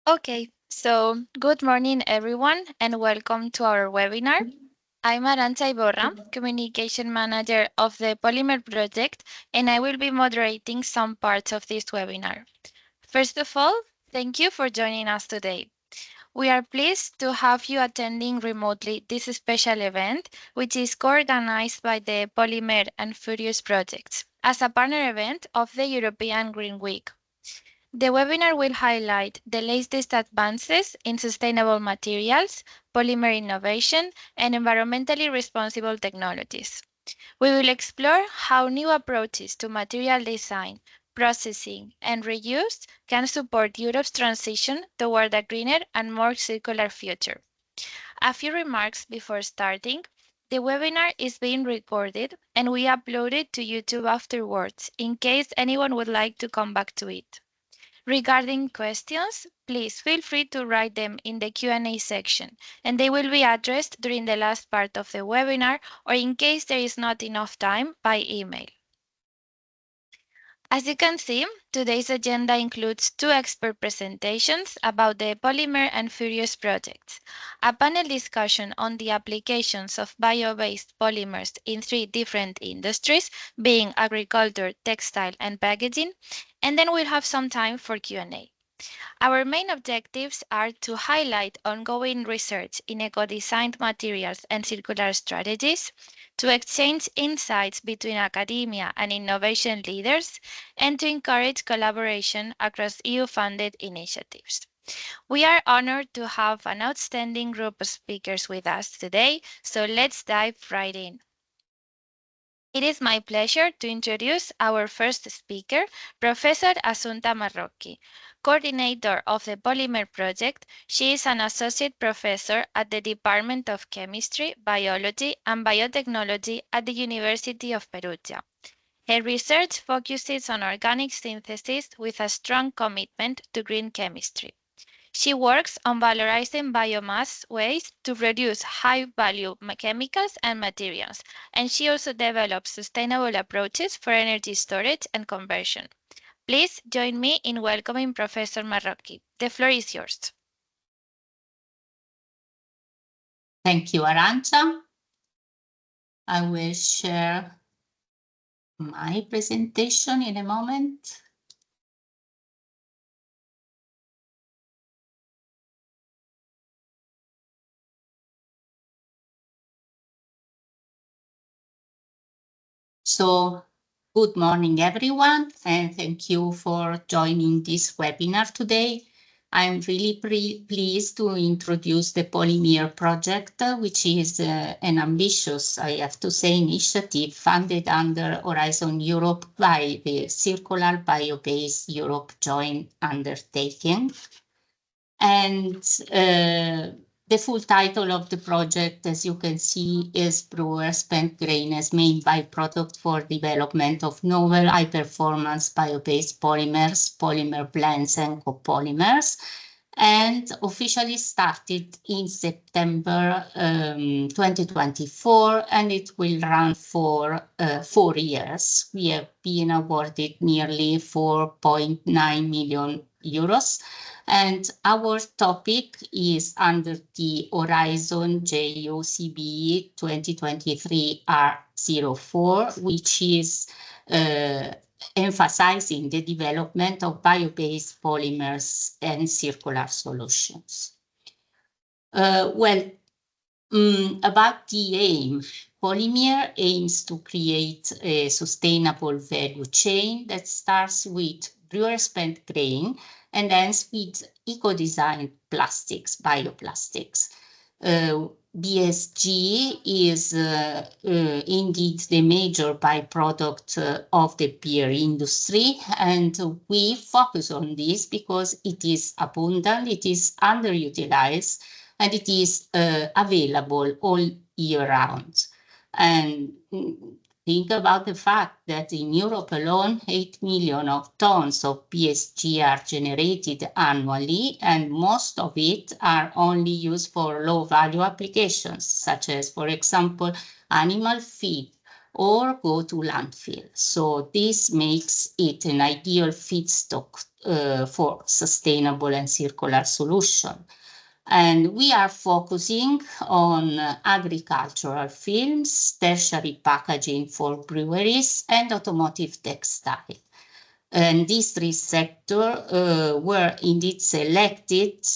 Okay, so good morning, everyone, and welcome to our webinar. I'm Arantxa Iborra, Communication Manager of the Polymer Project, and I will be moderating some parts of this webinar. First of all, thank you for joining us today. We are pleased to have you attending remotely this special event, which is co-organized by the Polymer and Furious projects as a partner event of the European Green Week. The webinar will highlight the latest advances in sustainable materials, polymer innovation, and environmentally responsible technologies. We will explore how new approaches to material design, processing, and reuse can support Europe's transition toward a greener and more circular future. A few remarks before starting. The webinar is being recorded and we upload it to YouTube afterwards in case anyone would like to come back to it. Regarding questions, please feel free to write them in the Q&A section, and they will be addressed during the last part of the webinar or in case there is not enough time by email. As you can see, today's agenda includes two expert presentations about the Polymer and Furious projects, a panel discussion on the applications of bio-based polymers in three different industries, being agriculture, textile, and packaging, and then we'll have some time for Q&A. Our main objectives are to highlight ongoing research in eco-designed materials and circular strategies, to exchange insights between academia and innovation leaders, and to encourage collaboration across EU-funded initiatives. We are honored to have an outstanding group of speakers with us today, so let's dive right in. It is my pleasure to introduce our first speaker, Professor Assunta Marrocchi, coordinator of the Polymer project. She is an associate professor at the Department of Chemistry, Biology, and Biotechnology at the University of Perugia. Her research focuses on organic synthesis with a strong commitment to green chemistry. She works on valorizing biomass waste to reduce high-value chemicals and materials, and she also develops sustainable approaches for energy storage and conversion. Please join me in welcoming Professor Marrocchi. The floor is yours. Thank you, Arantxa. I will share my presentation in a moment. So, good morning, everyone, and thank you for joining this webinar today. I'm really pleased to introduce the POLYMEER project, which is an ambitious, I have to say, initiative funded under Horizon Europe by the Circular Bio-Based Europe Joint Undertaking. And the full title of the project, as you can see, is Brewer Spent Grain as main byproduct for development of novel high-performance bio-based polymers, polymer blends, and copolymers, and officially started in September 2024, and it will run for 4 years. We have been awarded nearly 4.9 million euros. And our topic is under the Horizon JUCB 2023-R04, which is emphasizing the development of bio-based polymers and circular solutions. About the aim, POLYMEER aims to create a sustainable value chain that starts with brewer spent grain and ends with eco-designed plastics, bioplastics. BSG is indeed the major byproduct of the beer industry, and we focus on this because it is abundant, it is underutilized, and it is available all year round. And think about the fact that in Europe alone, 8 million of tons of PSG are generated annually, and most of it are only used for low-value applications, such as, for example, animal feed or go to landfill. So this makes it an ideal feedstock for sustainable and circular solution. And we are focusing on agricultural films, tertiary packaging for breweries, and automotive textile. And these three sectors were indeed selected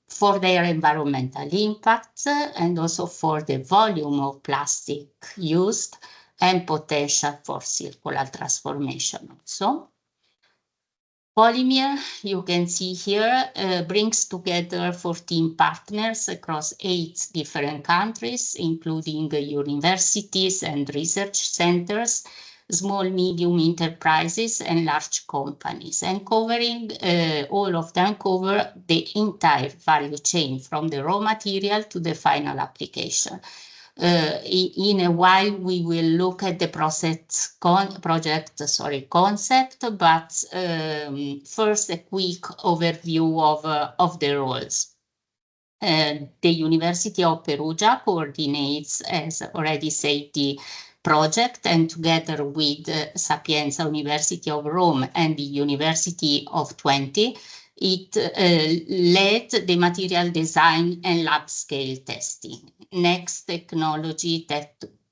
for their environmental impact and also for the volume of plastic used and potential for circular transformation also. POLYMEER, you can see here, brings together 14 partners across 8 different countries, including universities and research centers, small, medium enterprises, and large companies, and covering all of them cover the entire value chain from the raw material to the final application. In a while, we will look at the project concept, but first a quick overview of the roles. The University of Perugia coordinates, as already said, the project, and together with Sapienza University of Rome and the University of Twente, it led the material design and lab scale testing. Next, technology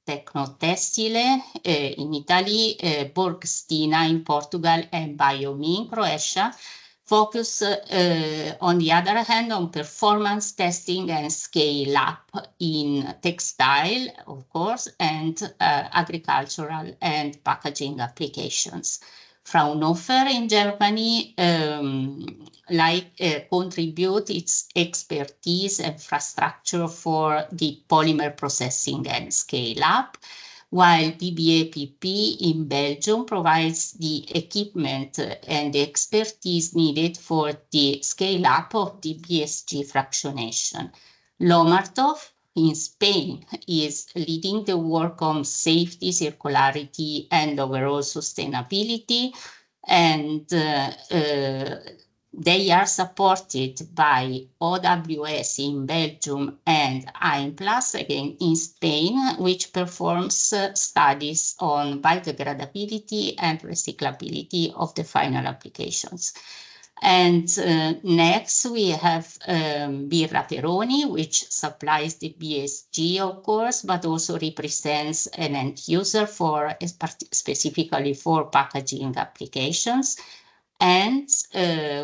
Tecnotessile in Italy, Borgstina in Portugal, and Biomee in Croatia focus, on the other hand, on performance testing and scale up in textile, of course, and agricultural and packaging applications. Fraunhofer in Germany contribute its expertise infrastructure for the polymer processing and scale up, while BBAPP in Belgium provides the equipment and the expertise needed for the scale up of the BSG fractionation. Lomartov in Spain is leading the work on safety, circularity, and overall sustainability, and they are supported by OWS in Belgium and IMPLAS, again in Spain, which performs studies on biodegradability and recyclability of the final applications. And next we have Birra Peroni, which supplies the BSG, of course, but also represents an end user for specifically for packaging applications. And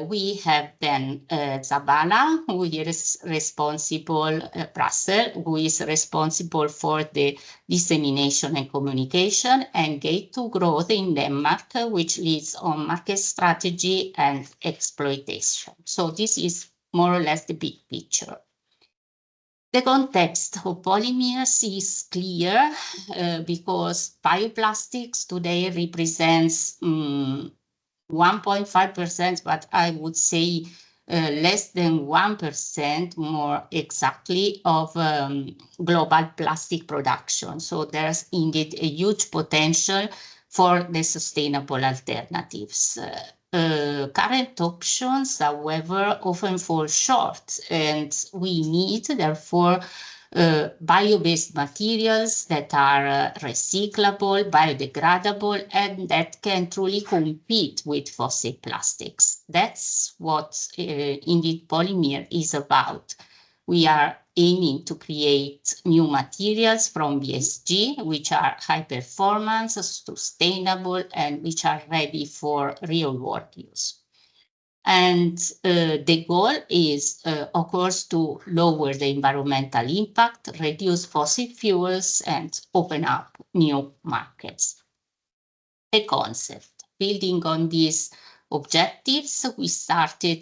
we have then Zabala, who is responsible, Russell, who is responsible for the dissemination and communication, and Gate to Growth in Denmark, which leads on market strategy and exploitation. So this is more or less the big picture. The context of polymers is clear because bioplastics today represents 1.5%, but I would say less than 1% more exactly of global plastic production. So there's indeed a huge potential for the sustainable alternatives. Current options, however, often fall short, and we need, therefore, bio-based materials that are recyclable, biodegradable, and that can truly compete with fossil plastics. That's what indeed polymer is about. We are aiming to create new materials from BSG, which are high performance, sustainable, and which are ready for real world use. And the goal is, of course, to lower the environmental impact, reduce fossil fuels, and open up new markets. The concept. Building on these objectives, we start by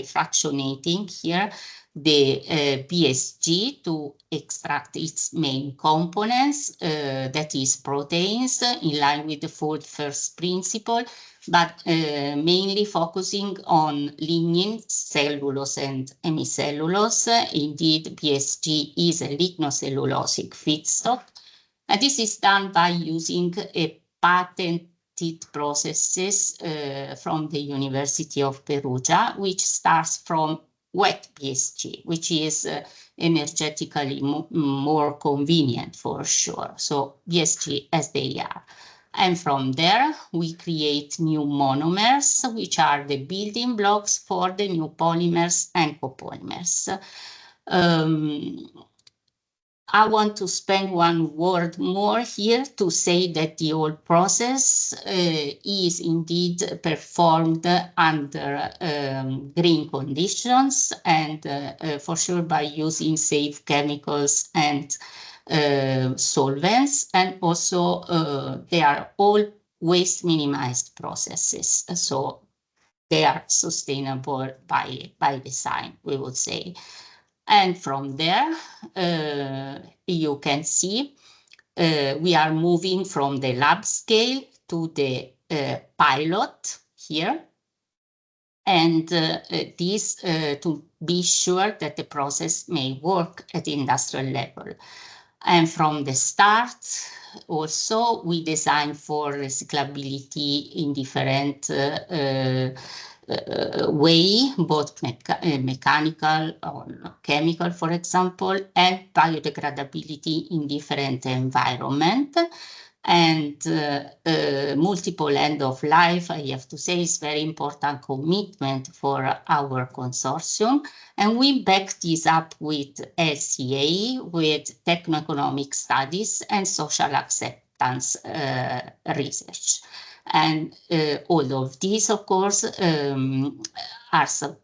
fractionating here the BSG to extract its main components, that is proteins, in line with the food first principle, but mainly focusing on lignin, cellulose, and hemicellulose. Indeed, BSG is a lignocellulosic feedstock. And this is done by using a patented processes from the University of Perugia, which starts from wet BSG, which is energetically more convenient for sure. So BSG as they are. And from there, we create new monomers, which are the building blocks for the new polymers and copolymers. I want to spend one word more here to say that the whole process is indeed performed under green conditions and for sure by using safe chemicals and solvents, and also they are all waste minimized processes. So they are sustainable by design, we would say. And from there, you can see we are moving from the lab scale to the pilot here. And this to be sure that the process may work at the industrial level. And from the start, also, we design for recyclability in different way, both mechanical or chemical, for example, and biodegradability in different environment. And multiple end of life, I have to say, is very important commitment for our consortium. And we back this up with LCA, with techno-economic studies and social acceptance research. And all of these, of course,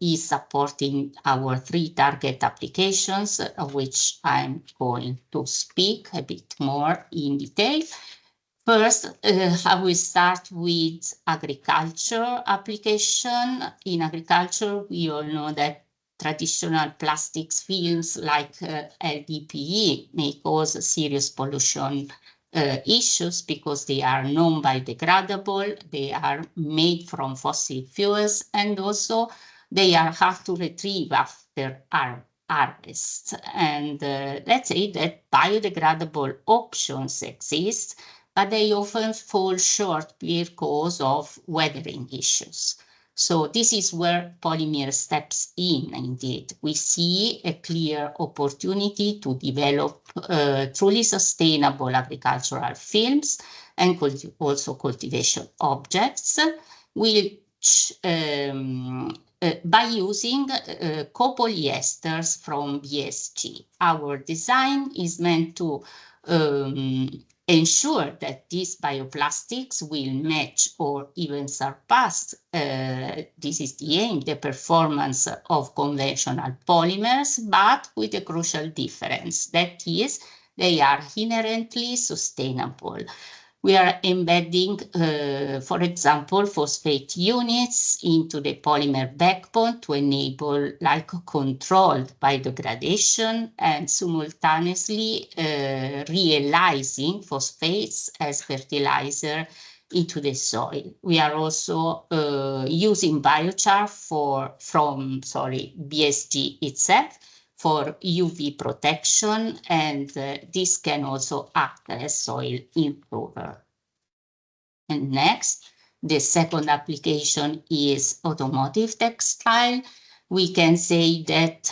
is supporting our 3 target applications, of which I'm going to speak a bit more in detail. First, I will start with agriculture application. In agriculture, we all know that traditional plastics films like LDPE may cause serious pollution issues because they are non-biodegradable, they are made from fossil fuels, and also they are hard to retrieve after harvest. And let's say that biodegradable options exist, but they often fall short because of weathering issues. So this is where polymer steps in, indeed. We see a clear opportunity to develop truly sustainable agricultural films and also cultivation objects, which by using copolyesters from BSG. Our design is meant to ensure that these bioplastics will match or even surpass, this is the aim, the performance of conventional polymers, but with a crucial difference, that is, they are inherently sustainable. We are embedding, for example, phosphate units into the polymer backbone to enable controlled biodegradation and simultaneously realizing phosphates as fertilizer into the soil. We are also using biochar from BSG itself for UV protection, and this can also act as soil improver. And next, the second application is automotive textile. We can say that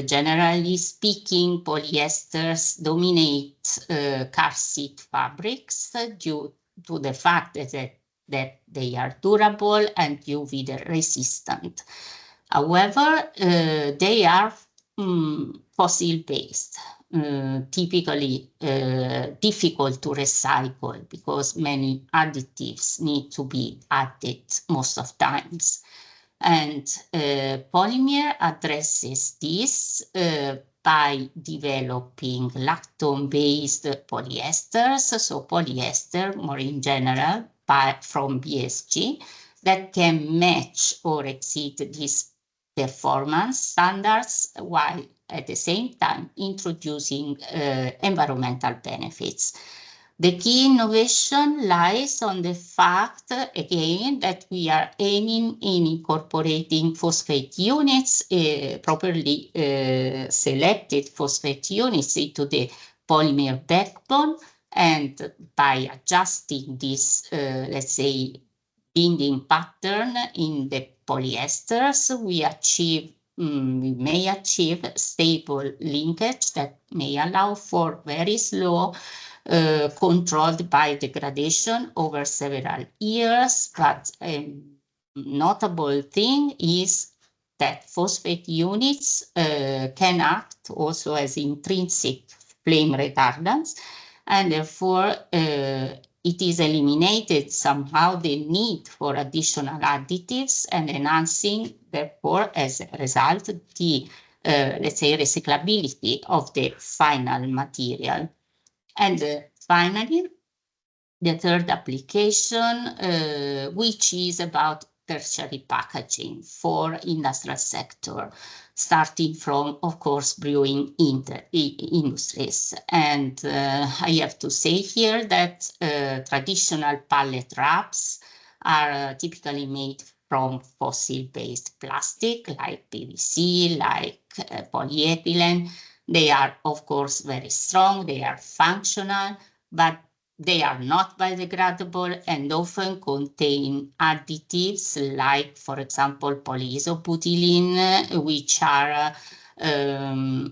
generally speaking, polyesters dominate car seat fabrics due to the fact that they are durable and UV resistant. However, they are fossil-based, typically difficult to recycle because many additives need to be added most of times. And Polymer addresses this by developing lactone-based polyesters, so polyester more in general from BSG, that can match or exceed these performance standards while at the same time introducing environmental benefits. The key innovation lies on the fact, again, that we are aiming in incorporating phosphate units, properly selected phosphate units into the polymer backbone, and by adjusting this, let's say, binding pattern in the polyesters, we achieve we may achieve stable linkage that may allow for very slow controlled biodegradation over several years. But a notable thing is that phosphate units can act also as intrinsic flame retardants, and therefore it is eliminated somehow the need for additional additives and enhancing, therefore, as a result, the, let's say, recyclability of the final material. And finally, the third application, which is about tertiary packaging for industrial sector, starting from, of course, brewing industries. And I have to say here that traditional pallet wraps are typically made from fossil-based plastic like PVC, like polyethylene. They are, of course, very strong, they are functional, but they are not biodegradable and often contain additives like, for example, polyisobutylene, which are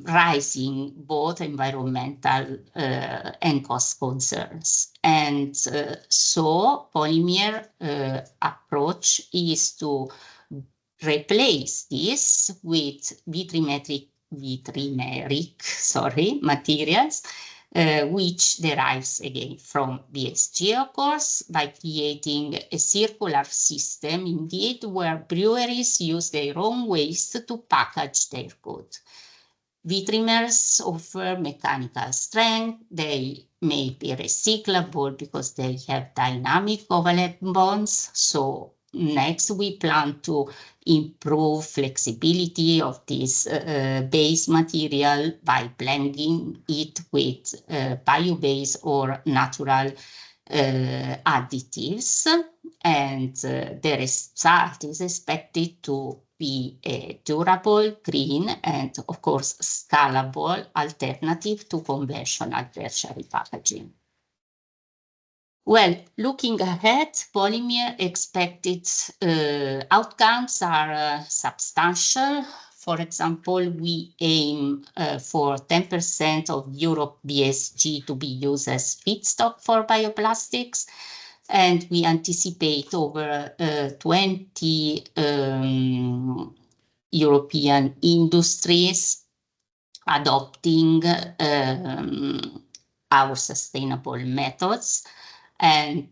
raising both environmental and cost concerns. And so polymer approach is to replace this with vitrimeric materials, which derives again from BSG, of course, by creating a circular system, indeed, where breweries use their own waste to package their goods. Vitrimers offer mechanical strength. They may be recyclable because they have dynamic covalent bonds. So next, we plan to improve flexibility of this base material by blending it with bio-based or natural additives. And the result is expected to be a durable, green, and of course scalable alternative to conventional tertiary packaging. Well, looking ahead, polymer expected outcomes are substantial. For example, we aim for 10% of Europe BSG to be used as feedstock for bioplastics, and we anticipate over 20 European industries adopting our sustainable methods, and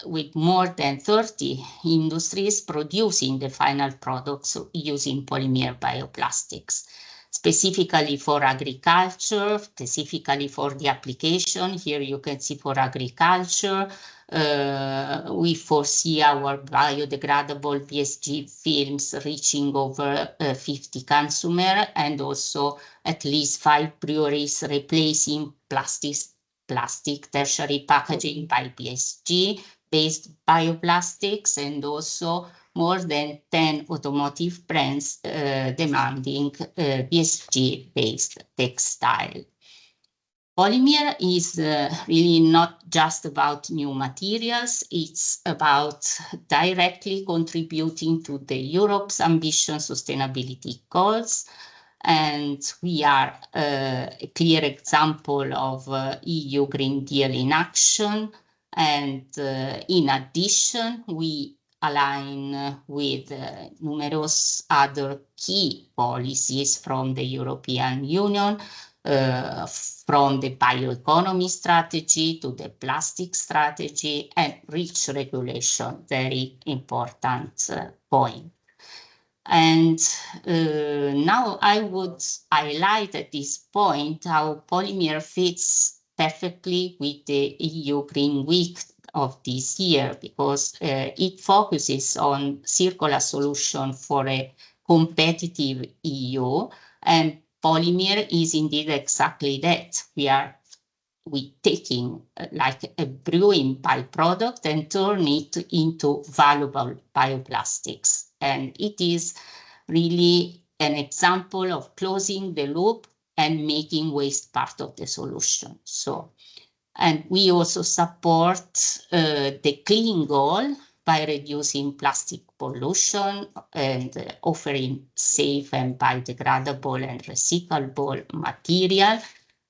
with more than 30 industries producing the final products using polymer bioplastics. Specifically for agriculture, specifically for the application, here you can see for agriculture, we foresee our biodegradable BSG films reaching over 50 consumers, and also at least 5 breweries replacing plastic tertiary packaging by BSG-based bioplastics, and also more than 10 automotive brands demanding BSG-based textile. Polymer is really not just about new materials, it's about directly contributing to the Europe's ambitious sustainability goals. And we are a clear example of EU Green Deal in action. And in addition, we align with numerous other key policies from the European Union, from the bioeconomy strategy to the plastic strategy and REACH regulation, very important point. And now I would highlight at this point how polymer fits perfectly with the EU Green Week of this year, because it focuses on circular solution for a competitive EU, and polymer is indeed exactly that. We taking like a brewing byproduct and turn it into valuable bioplastics. And it is really an example of closing the loop and making waste part of the solution. So, and we also support the clean goal by reducing plastic pollution and offering safe and biodegradable and recyclable material.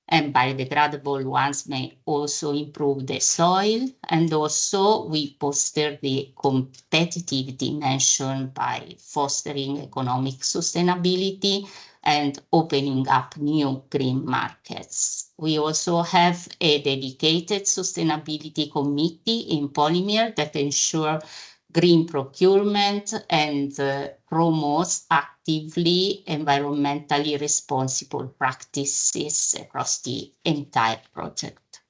And biodegradable ones may also improve the soil. And also we foster the competitive dimension by fostering economic sustainability and opening up new green markets. We also have a dedicated sustainability committee in Polymer that ensure green procurement and promotes actively environmentally responsible practices across the entire project.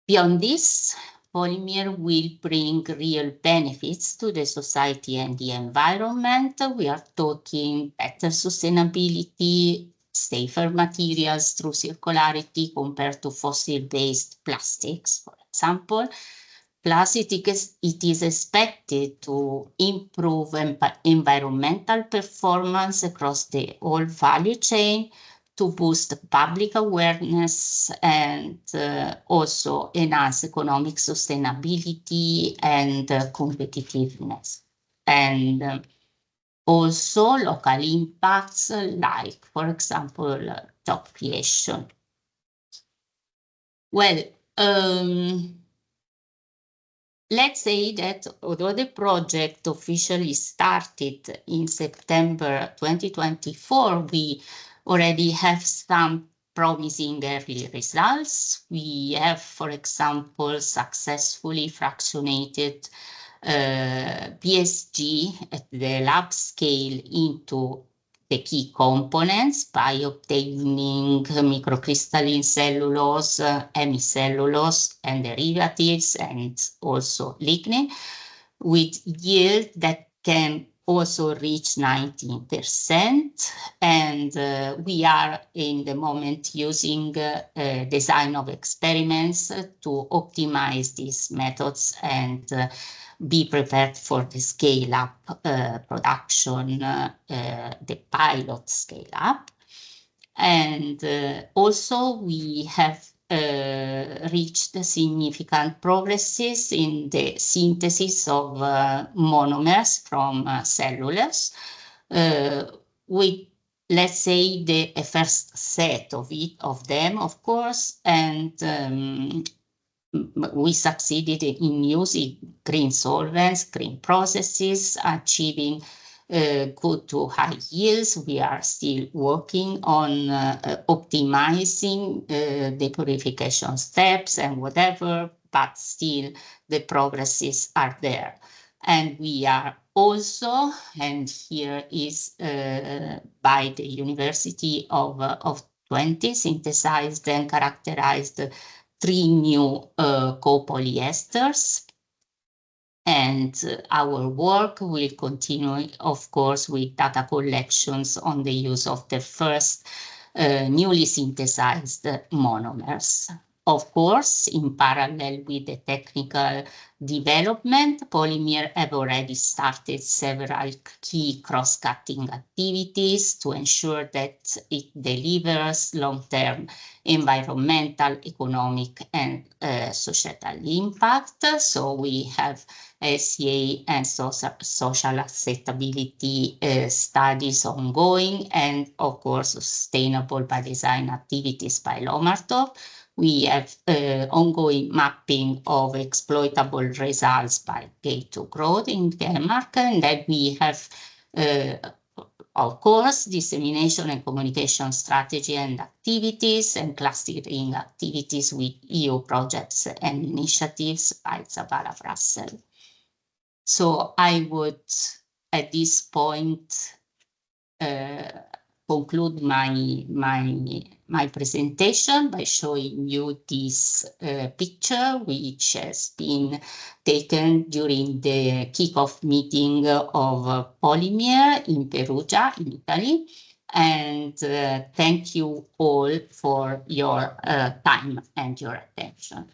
Beyond this, Polymer will bring real benefits to the society and the environment. We are talking better sustainability, safer materials through circularity compared to fossil-based plastics, for example. Plus, it is expected to improve environmental performance across the whole value chain, to boost public awareness and also enhance economic sustainability and competitiveness. And also local impacts like, for example, job creation. Well, let's say that although the project officially started in September 2024, we already have some promising early results. We have, for example, successfully fractionated PSG at the lab scale into the key components by obtaining microcrystalline cellulose, hemicellulose, and derivatives, and also lignin, with yield that can also reach 19%. And we are in the moment using design of experiments to optimize these methods and be prepared for the scale-up production, the pilot scale-up. And also we have reached significant progresses in the synthesis of monomers from cellulose, with, let's say, the first set of them, of course, and we succeeded in using green solvents, green processes, achieving good to high yields. We are still working on optimizing the purification steps and whatever, but still the progresses are there. And we are also, and here is by the University of Twente, synthesized and characterized 3 new copolyesters. And our work will continue, of course, with data collections on the use of the first newly synthesized monomers. Of course, in parallel with the technical development, Polymer have already started several key cross-cutting activities to ensure that it delivers long-term environmental, economic, and societal impact. So we have SCA and social acceptability studies ongoing, and of course, sustainable by design activities by Lomartov. We have ongoing mapping of exploitable results by K2 Growth in Denmark, and then we have, of course, dissemination and communication strategy and activities and clustering activities with EU projects and initiatives by Zavala Russell. So I would, at this point, conclude my presentation by showing you this picture, which has been taken during the kickoff meeting of Polymer in Perugia, in Italy. And thank you all for your time and your attention.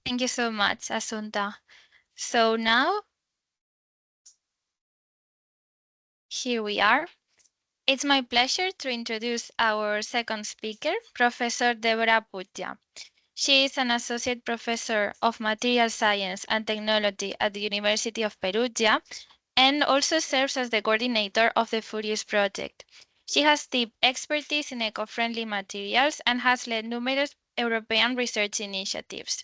Thank you so much, Asunta. So now, here we are. It's my pleasure to introduce our second speaker, Professor Deborah Putja. She is an associate professor of material science and technology at the University of Perugia and also serves as the coordinator of the Furious project. She has deep expertise in eco-friendly materials and has led numerous European research initiatives.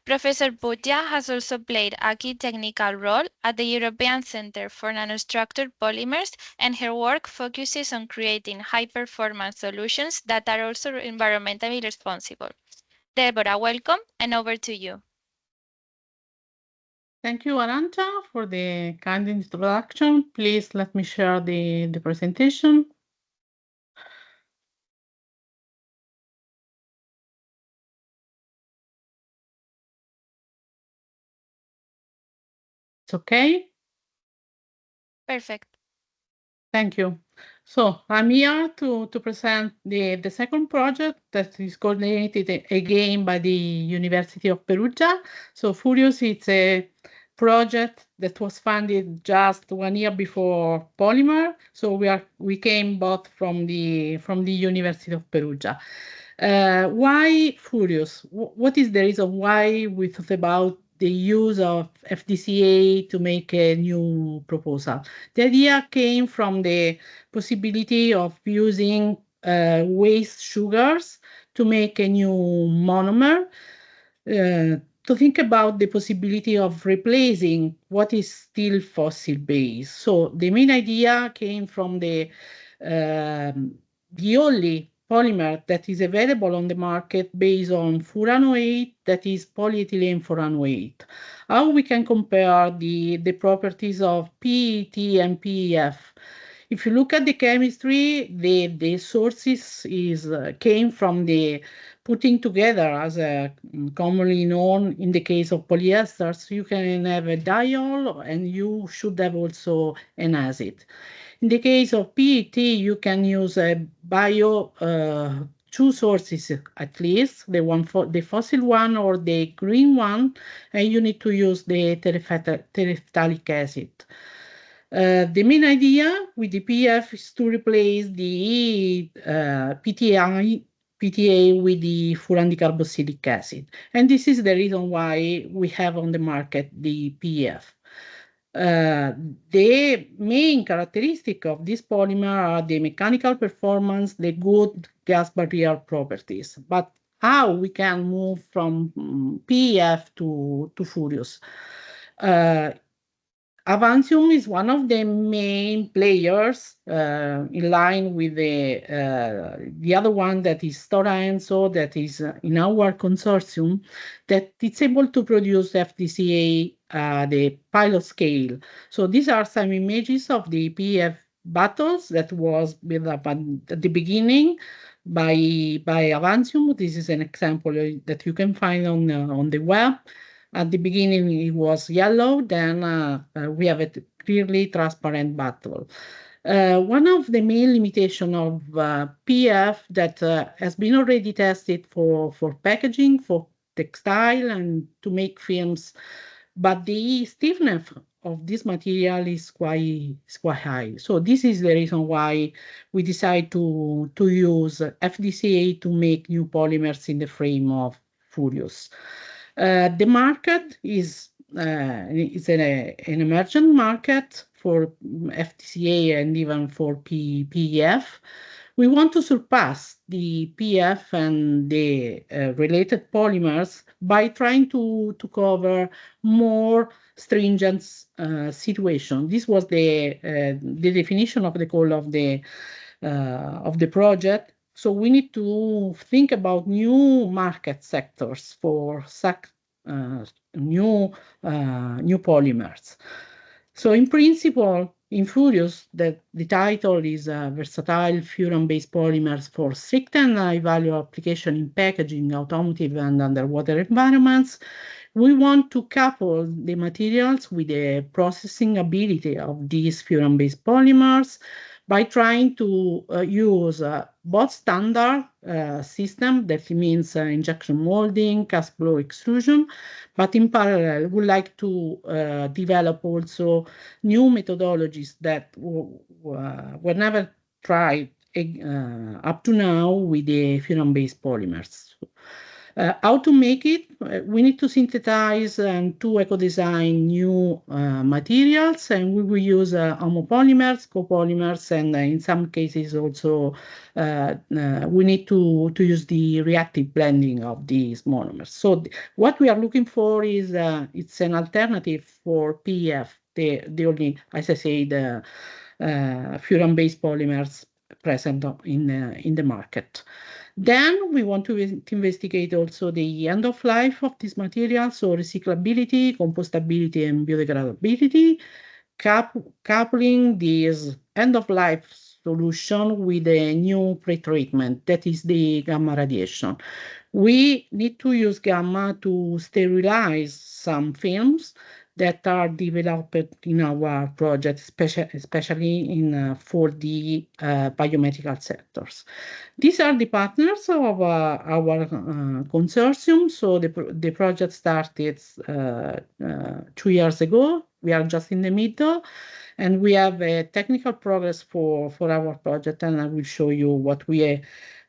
Professor Bhutia has also played a key technical role at the European Centre for Nanostructured Polymers, and her work focuses on creating high-performance solutions that are also environmentally responsible. Deborah, welcome, and over to you. Thank you, Arantxa, for the kind introduction. Please let me share the presentation. It's okay? Perfect. Thank you. So I'm here to present the second project that is coordinated again by the University of Perugia. So Furious, it's a project that was funded just 1 year before Polymer. So we came both from the University of Perugia. Why Furious? What is the reason why we thought about the use of FDCA to make a new proposal? The idea came from the possibility of using waste sugars to make a new monomer, to think about the possibility of replacing what is still fossil based. So the main idea came from the only polymer that is available on the market based on furanoate, that is polyethylene furanoate. How we can compare the properties of PET and PEF? If you look at the chemistry, the sources came from the putting together, as commonly known in the case of polyesters, you can have a diol and you should have also an acid. In the case of PET, you can use a two sources at least, the one for the fossil one or the green one, and you need to use the terephthalic acid. The main idea with the PF is to replace the PTA with the furan dicarboxylic acid. And this is the reason why we have on the market the PF. The main characteristic of this polymer are the mechanical performance, the good gas barrier properties. But how we can move from PEF to Furious? Avantium is one of the main players in line with the other one that is Stora Enso, that is in our consortium, that it's able to produce FDCA the pilot scale. So these are some images of the PF bottles that was built up at the beginning by Avantium. This is an example that you can find on the web. At the beginning, it was yellow. Then we have a clearly transparent bottle. One of the main limitations of PF that has been already tested for packaging, for textile, and to make films, but the stiffness of this material is quite high. So this is the reason why we decide to use FDCA to make new polymers in the frame of Furious. The market is an emergent market for FTCA and even for PEF. We want to surpass the PF and the related polymers by trying to cover more stringent situation. This was the definition of the goal of the project. So we need to think about new market sectors for new polymers. So in principle, in Furious, the title is Versatile Furan-Based Polymers for Strict and High-Value Application in Packaging, Automotive and Underwater Environments. We want to couple the materials with the processing ability of these furan-based polymers by trying to use both standard system, that means injection molding, cast flow extrusion, but in parallel, we like to develop also new methodologies that were never tried up to now with the furan-based polymers. How to make it? We need to synthesize and to eco-design new materials, and we will use homopolymers, copolymers, and in some cases also we need to use the reactive blending of these monomers. So what we are looking for is it's an alternative for PEF, the only, as I say, the furan-based polymers present in the market. Then we want to investigate also the end of life of this material, so recyclability, compostability, and biodegradability, coupling this end of life solution with a new pretreatment, that is the gamma radiation. We need to use gamma to sterilize some films that are developed in our project, especially in for the biomedical sectors. These are the partners of our consortium. So the project started 2 years ago. We are just in the middle, and we have a technical progress for our project, and I will show you what we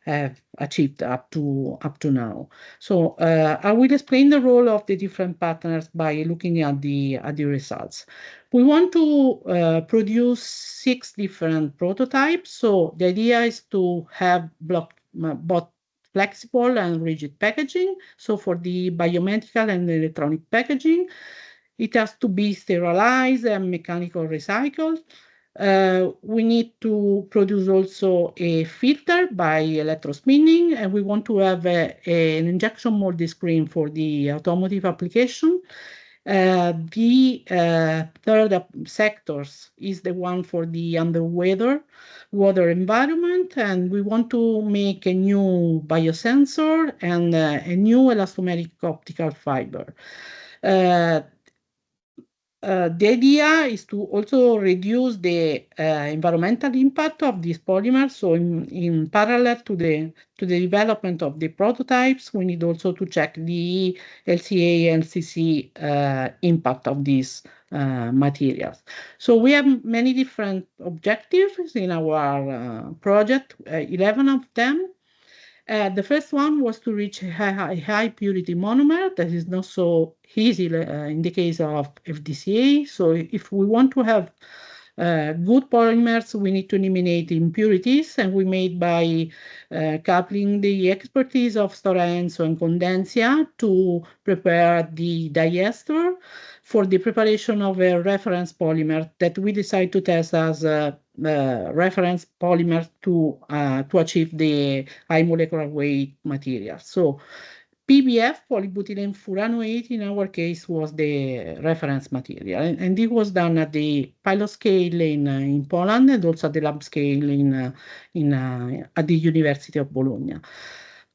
have achieved up to now. So I will explain the role of the different partners by looking at the results. We want to produce 6 different prototypes. So the idea is to have both flexible and rigid packaging. So for the biomedical and electronic packaging, it has to be sterilized and mechanical recycled. We need to produce also a filter by electrospinning, and we want to have an injection molding screen for the automotive application. The third sectors is the one for the water environment, and we want to make a new biosensor and a new elastomeric optical fiber. The idea is to also reduce the environmental impact of these polymers. So in parallel to the development of the prototypes, we need also to check the LCA and LCC impact of these materials. So we have many different objectives in our project, 11 of them. The first one was to reach a high purity monomer. That is not so easy in the case of FDCA. So if we want to have good polymers, we need to eliminate impurities, and we made by coupling the expertise of Stora Enso and Condensia to prepare the diester for the preparation of a reference polymer that we decide to test as a reference polymer to achieve the high molecular weight material. So PBF, polybutylene furanoate, in our case, was the reference material, and it was done at the pilot scale in Poland and also at the lab scale at the University of Bologna.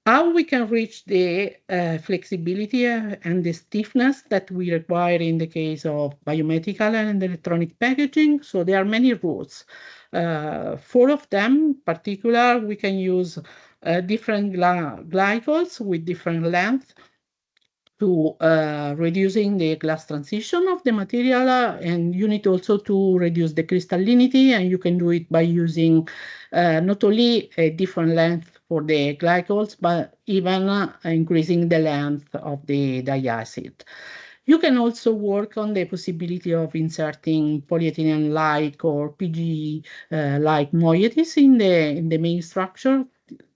How we can reach the flexibility and the stiffness that we require in the case of biomedical and electronic packaging? So there are many routes. 4 of them, in particular, we can use different glycols with different length to reducing the glass transition of the material, and you need also to reduce the crystallinity, and you can do it by using not only a different length for the glycols, but even increasing the length of the diacid. You can also work on the possibility of inserting polyethylene-like or PG-like moieties in the main structure.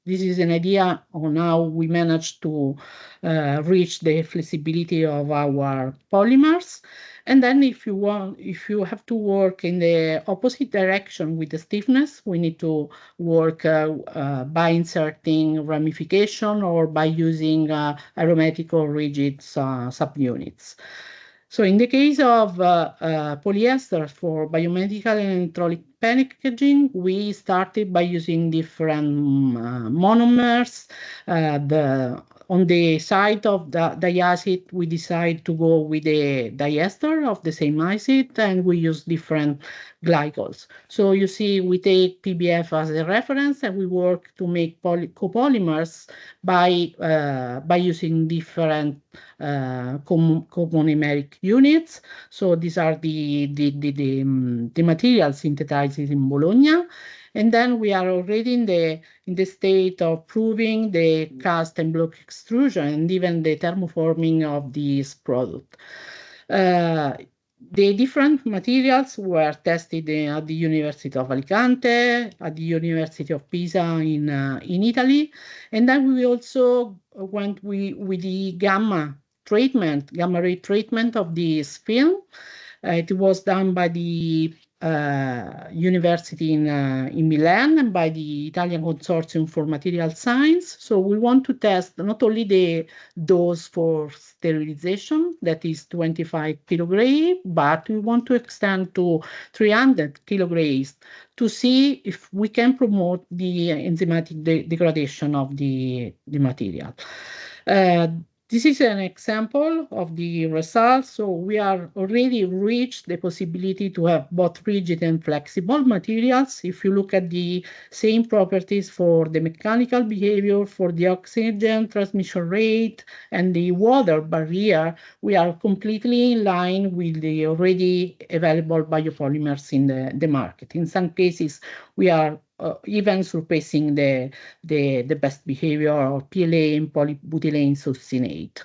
This is an idea on how we managed to reach the flexibility of our polymers. And then if you have to work in the opposite direction with the stiffness, we need to work by inserting ramification or by using aromatic or rigid subunits. So in the case of polyester for biomedical and electronic packaging, we started by using different monomers. On the side of the diacid, we decide to go with the diester of the same acid, and we use different glycols. So you see, we take PBF as a reference, and we work to make copolymers by using different comonomeric units. So these are the materials synthesized in Bologna. And then we are already in the state of proving the cast and block extrusion and even the thermoforming of this product. The different materials were tested at the University of Alicante, at the University of Pisa in Italy, and then we also went with the gamma ray treatment of this film. It was done by the university in Milan and by the Italian Consortium for Material Science. So we want to test not only the dose for sterilization, that is 25 kilograms, but we want to extend to 300 kilograms to see if we can promote the enzymatic degradation of the material. This is an example of the results. So we are already reached the possibility to have both rigid and flexible materials. If you look at the same properties for the mechanical behavior, for the oxygen transmission rate, and the water barrier, we are completely in line with the already available biopolymers in the market. In some cases, we are even surpassing the best behavior of PLA and polybutylene succinate.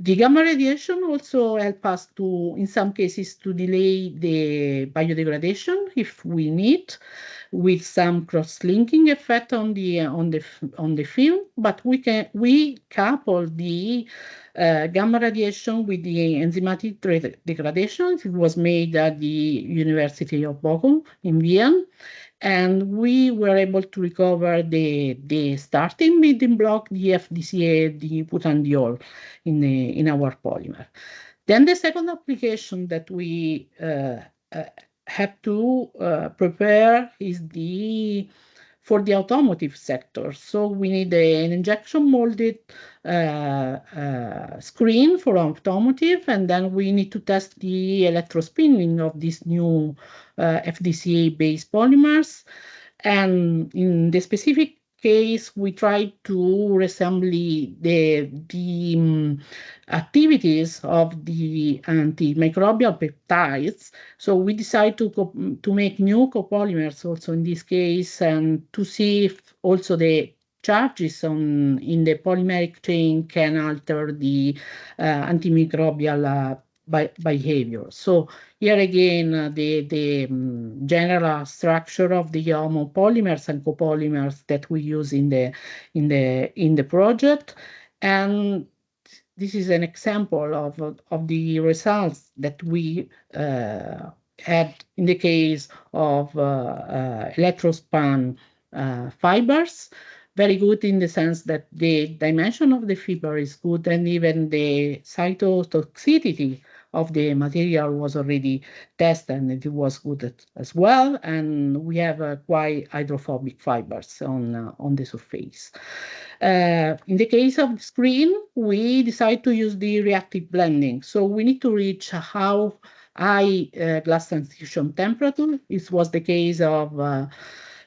The gamma radiation also help us to, in some cases, to delay the biodegradation if we need, with some cross-linking effect on the film. But we couple the gamma radiation with the enzymatic degradation. It was made at the University of Bochum in Vienna. And we were able to recover the starting building block, the FDCA, the butanediol in our polymer. Then the second application that we have to prepare is for the automotive sector. So we need an injection molded screen for automotive, and then we need to test the electrospinning of these new FDCA-based polymers. And in the specific case, we try to resemble the activities of the antimicrobial peptides. So we decide to make new copolymers also in this case, and to see if also the charges in the polymeric chain can alter the antimicrobial behavior. So here again, the general structure of the homopolymers and copolymers that we use in the project, and this is an example of the results that we had in the case of electrospan fibers. Very good in the sense that the dimension of the fiber is good, and even the cytotoxicity of the material was already tested, and it was good as well. And we have quite hydrophobic fibers on the surface. In the case of the screen, we decide to use the reactive blending. So we need to reach how high glass transition temperature. This was the case of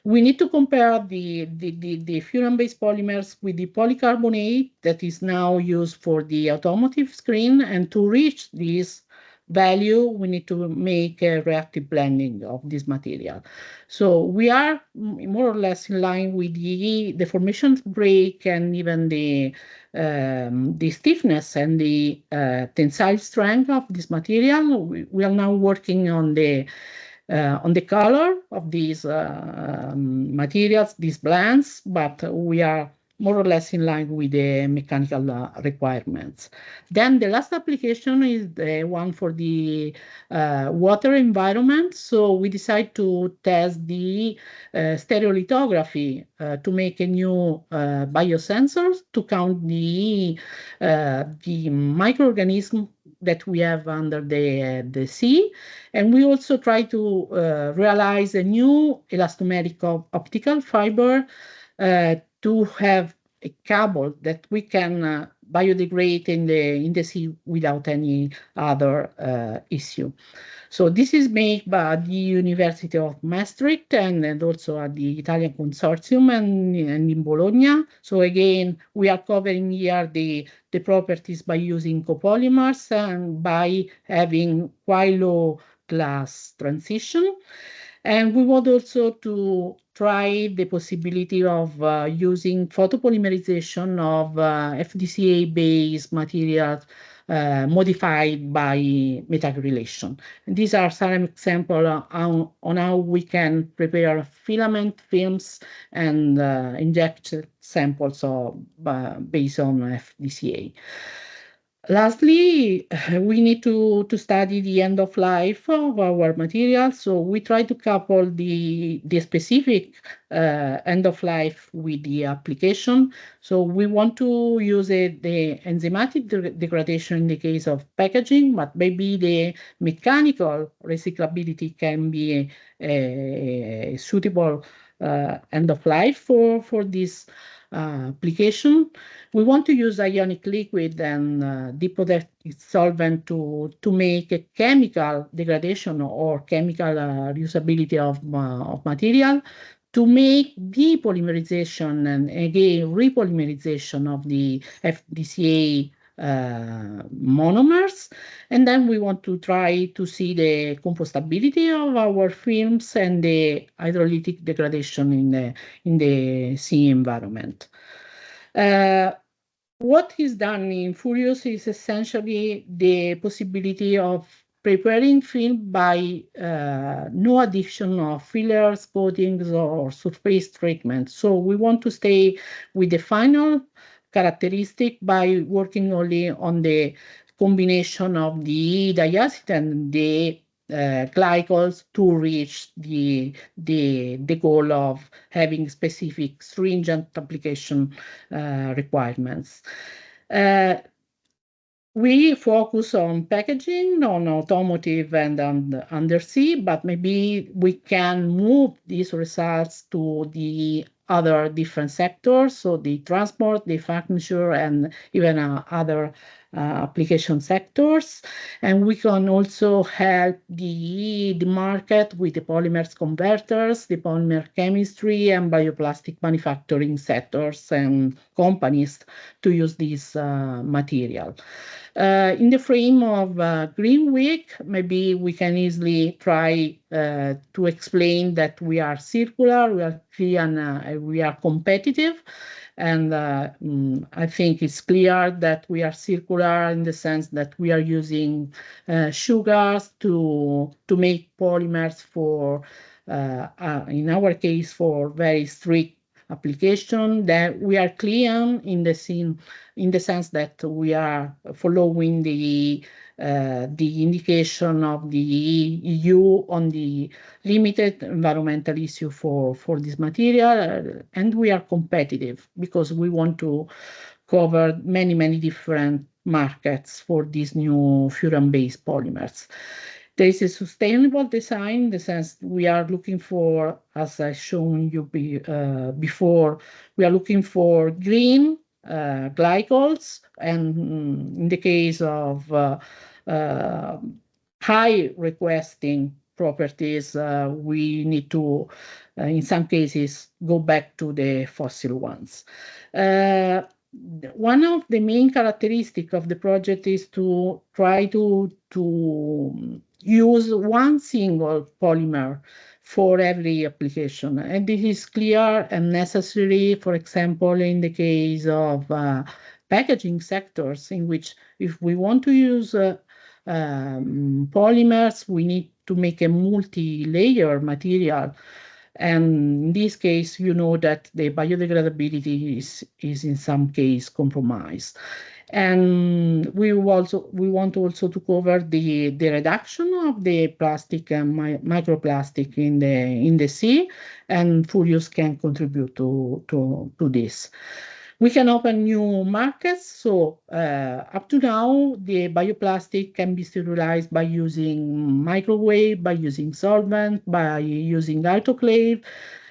we need to compare the furan-based polymers with the polycarbonate that is now used for the automotive screen, and to reach this value, we need to make a reactive blending of this material. So we are more or less in line with the deformation break and even the stiffness and the tensile strength of this material. We are now working on the color of these materials, these blends, but we are more or less in line with the mechanical requirements. Then the last application is the one for the water environment. So we decide to test the stereolithography to make a new biosensor to count the microorganisms that we have under the sea. And we also try to realize a new elastomeric optical fiber to have a cable that we can biodegrade in the sea without any other issue. So this is made by the University of Maastricht and also at the Italian Consortium and in Bologna. So again, we are covering here the properties by using copolymers and by having quite low glass transition. And we want also to tried the possibility of using photopolymerization of FDCA-based materials modified by methacrylation. And these are some examples on how we can prepare filament films and inject samples based on FDCA. Lastly, we need to study the end of life of our material. So we try to couple the specific end of life with the application. So we want to use the enzymatic degradation in the case of packaging, but maybe the mechanical recyclability can be a suitable end of life for this application. We want to use ionic liquid and deposit solvent to make a chemical degradation or chemical reusability of material, to make depolymerization and again repolymerization of the FDCA monomers. And then we want to try to see the compostability of our films and the hydrolytic degradation in the sea environment. What is done in Furious is essentially the possibility of preparing film by no addition of fillers, coatings, or surface treatment. So we want to stay with the final characteristic by working only on the combination of the diacid and the glycols to reach the goal of having specific stringent application requirements. We focus on packaging, on automotive and on undersea, but maybe we can move these results to the other different sectors, so the transport, the furniture, and even other application sectors. And we can also help the market with the polymers converters, the polymer chemistry, and bioplastic manufacturing sectors and companies to use this material. In the frame of Green Week, maybe we can easily try to explain that we are circular, we are clean, and we are competitive. And I think it's clear that we are circular in the sense that we are using sugars to make polymers for, in our case, for very strict application. That we are clean in the sense that we are following the indication of the EU on the limited environmental issue for this material, and we are competitive because we want to cover many different markets for these new furan-based polymers. There is a sustainable design in the sense we are looking for, as I shown you before, we are looking for green glycols, and in the case of high requesting properties, we need to, in some cases, go back to the fossil ones. One of the main characteristics of the project is to try to use one single polymer for every application. And this is clear and necessary, for example, in the case of packaging sectors, in which if we want to use polymers, we need to make a multi-layer material. And in this case, you know that the biodegradability is in some case compromised. And we want also to cover the reduction of the plastic and microplastic in the sea, and Furious can contribute to this. We can open new markets. So up to now, the bioplastic can be sterilized by using microwave, by using solvent, by using autoclave.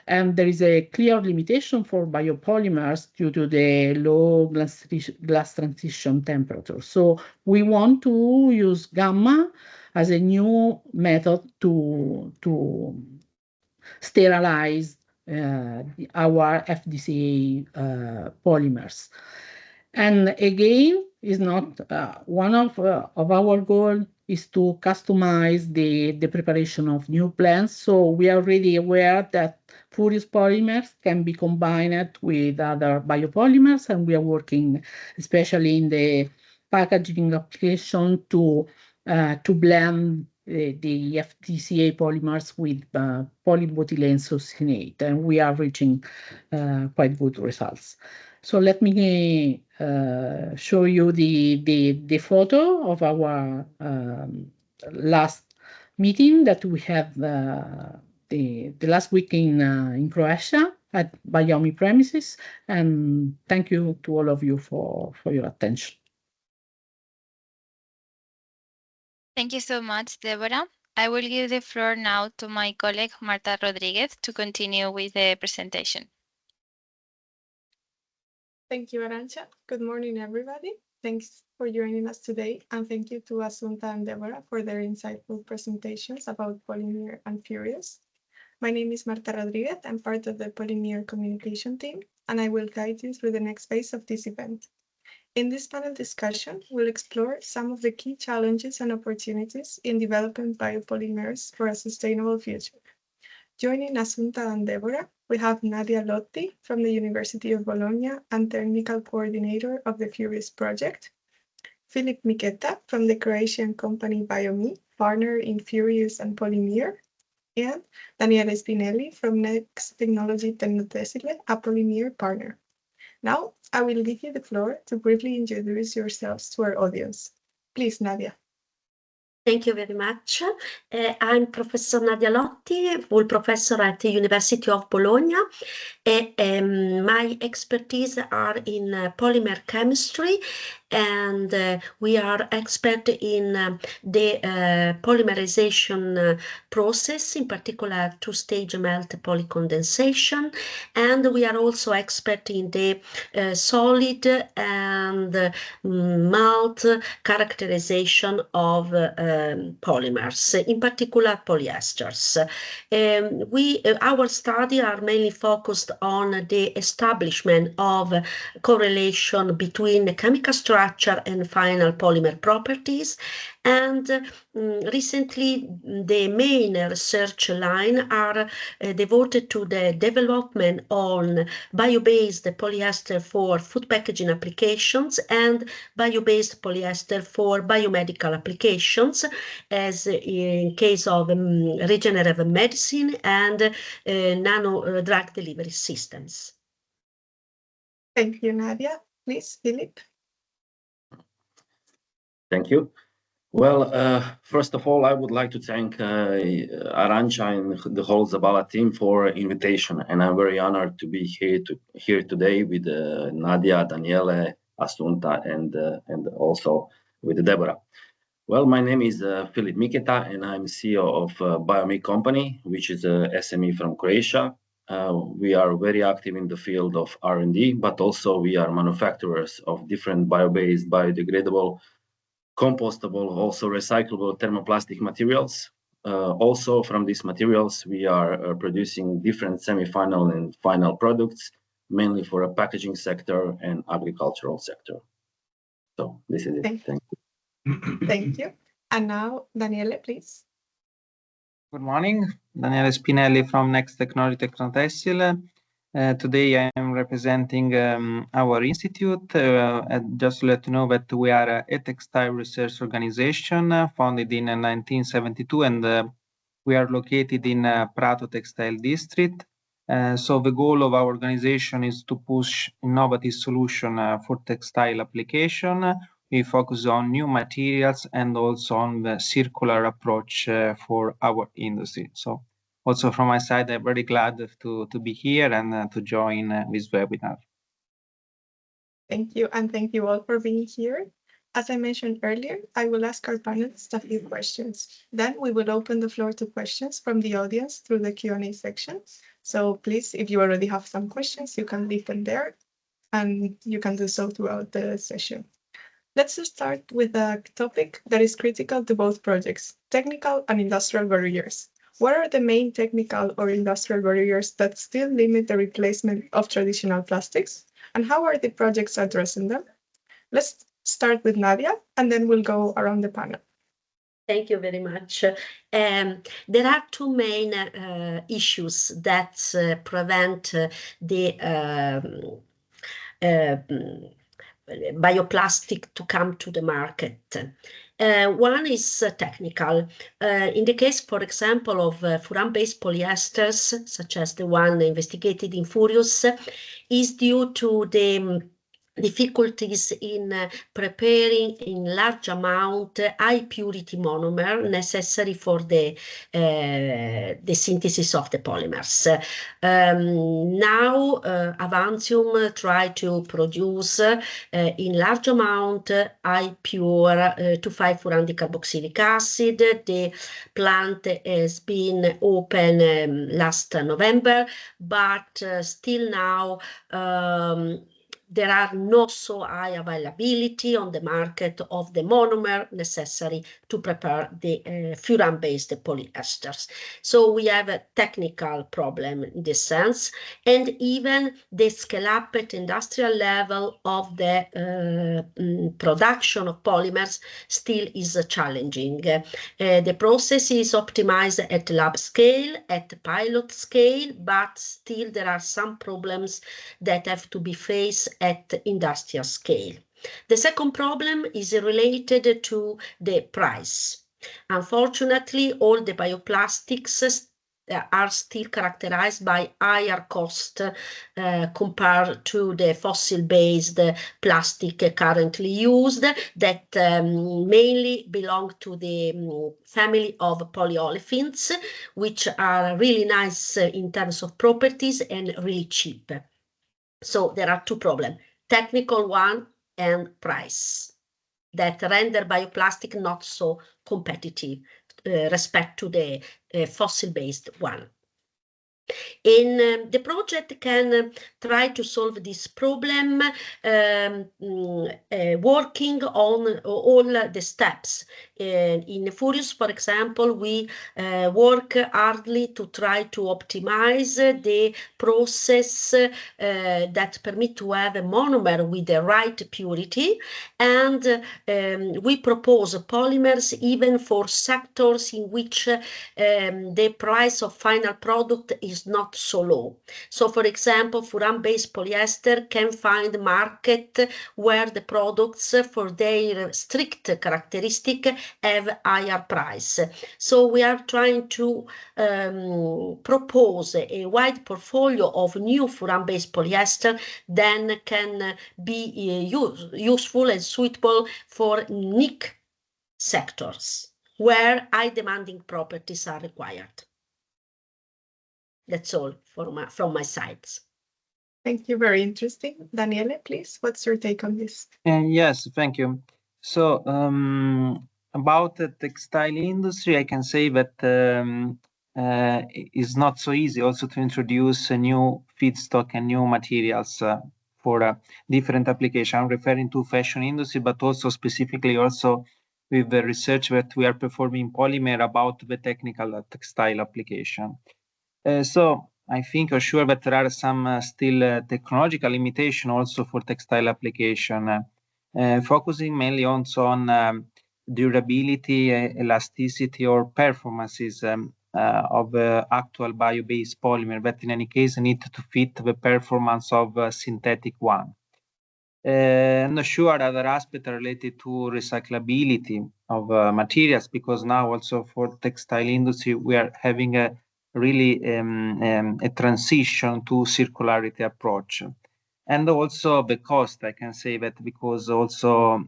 And there is a clear limitation for biopolymers due to the low glass transition temperature. So we want to use gamma as a new method to sterilize our FDCA polymers. And again, is not one of our goals is to customize the preparation of new plants. So we are already aware that furious polymers can be combined with other biopolymers, and we are working especially in the packaging application to blend the FDCA polymers with polybutylene succinate, and we are reaching quite good results. So let me show you the photo of our last meeting that we had the last week in Croatia at Biomi premises, and thank you to all of you for your attention. Thank you so much, Deborah. I will give the floor now to my colleague Marta Rodriguez to continue with the presentation. Thank you, Arantxa. Good morning, everybody. Thanks for joining us today, and thank you to Assunta and Deborah for their insightful presentations about POLYMEER and Furious. My name is Marta Rodriguez. I'm part of the POLYMEER communication team, and I will guide you through the next phase of this event. In this panel discussion, we'll explore some of the key challenges and opportunities in developing biopolymers for a sustainable future. Joining Assunta and Deborah, we have Nadia Lotti from the University of Bologna and Technical Coordinator of the Furious project, Filip Miketa from the Croatian company Biopolymers, partner in Furious and POLYMEER, and Daniele Spinelli from Next Technology Tecnotessile, a POLYMEER partner. Now, I will give you the floor to briefly introduce yourselves to our audience. Please, Nadia. Thank you very much. I'm Professor Nadia Lotti, full professor at the University of Bologna. My expertise are in polymer chemistry, and we are expert in the polymerization process, in particular two-stage melt polycondensation, and we are also expert in the solid and melt characterization of polymers, in particular polyesters. Our study are mainly focused on the establishment of correlation between the chemical structure and final polymer properties. And recently, the main research line are devoted to the development on bio-based polyester for food packaging applications and bio-based polyester for biomedical applications, as in case of regenerative medicine and nano drug delivery systems. Thank you, Nadia. Please, Filip. Thank you. Well, first of all, I would like to thank Arantxa and the whole Zabala team for invitation, and I'm very honored to be here today with Nadia, Daniele, Assunta, and also with Deborah. Well, my name is Filip Miketa, and I'm CEO of Biopolymers company, which is a SME from Croatia. We are very active in the field of R&D, but also we are manufacturers of different bio-based, biodegradable, compostable, also recyclable thermoplastic materials. Also from these materials, we are producing different semi-final and final products, mainly for a packaging sector and agricultural sector. So this is it. Thank you. Thank you. And now, Daniele, please. Good morning, Daniele Spinelli from Next Technology Tecnotessile. Today I am representing our institute. Just to let you know that we are a textile research organization founded in 1972, and we are located in Prato Textile District. So the goal of our organization is to push innovative solutions for textile application. We focus on new materials and also on the circular approach for our industry. So also from my side, I'm very glad to be here and to join this webinar. Thank you, and thank you all for being here. As I mentioned earlier, I will ask our panelists a few questions. Then we will open the floor to questions from the audience through the Q&A section. So please, if you already have some questions, you can leave them there, and you can do so throughout the session. Let's start with a topic that is critical to both projects, technical and industrial barriers. What are the main technical or industrial barriers that still limit the replacement of traditional plastics? And how are the projects addressing them? Let's start with Nadia, and then we'll go around the panel. Thank you very much. There are two main issues that prevent the bioplastic to come to the market. One is technical. In the case, for example, of furan-based polyesters, such as the one investigated in Furious, is due to the difficulties in preparing in large amount high purity monomer necessary for the synthesis of the polymers. Now Avantium try to produce in large amount high pure 2,5-furandicarboxylic acid. The plant has been open last November, but still now there are not so high availability on the market of the monomer necessary to prepare the furan-based polyesters. So we have a technical problem in this sense, and even the scale-up at industrial level of the production of polymers still is challenging. The process is optimized at lab scale, at pilot scale, but still there are some problems that have to be faced at industrial scale. The second problem is related to the price. Unfortunately, all the bioplastics are still characterized by higher cost compared to the fossil-based plastic currently used that mainly belong to the family of polyolefins, which are really nice in terms of properties and really cheap. So there are two problems, technical one and price, that render bioplastic not so competitive respect to the fossil-based one. And the project can try to solve this problem working on all the steps. In Furious, for example, we work hardly to try to optimize the process that permit to have a monomer with the right purity, and we propose polymers even for sectors in which the price of final product is not so low. So, for example, furan-based polyester can find market where the products for their strict characteristic have higher price. So we are trying to propose a wide portfolio of new furan-based polyester that can be useful and suitable for niche sectors where high demanding properties are required. That's all from my side. Thank you. Very interesting. Daniele, please, what's your take on this? Yes, thank you. So about the textile industry, I can say that it's not so easy also to introduce a new feedstock and new materials for different application. I'm referring to fashion industry, but also specifically also with the research that we are performing in polymer about the technical textile application. So I think for sure that there are some still technological limitation also for textile application, focusing mainly also on durability, elasticity, or performances of actual bio-based polymer that in any case need to fit the performance of synthetic one. I'm not sure other aspects are related to recyclability of materials, because now also for textile industry we are having a really a transition to circularity approach, and also the cost. I can say that because also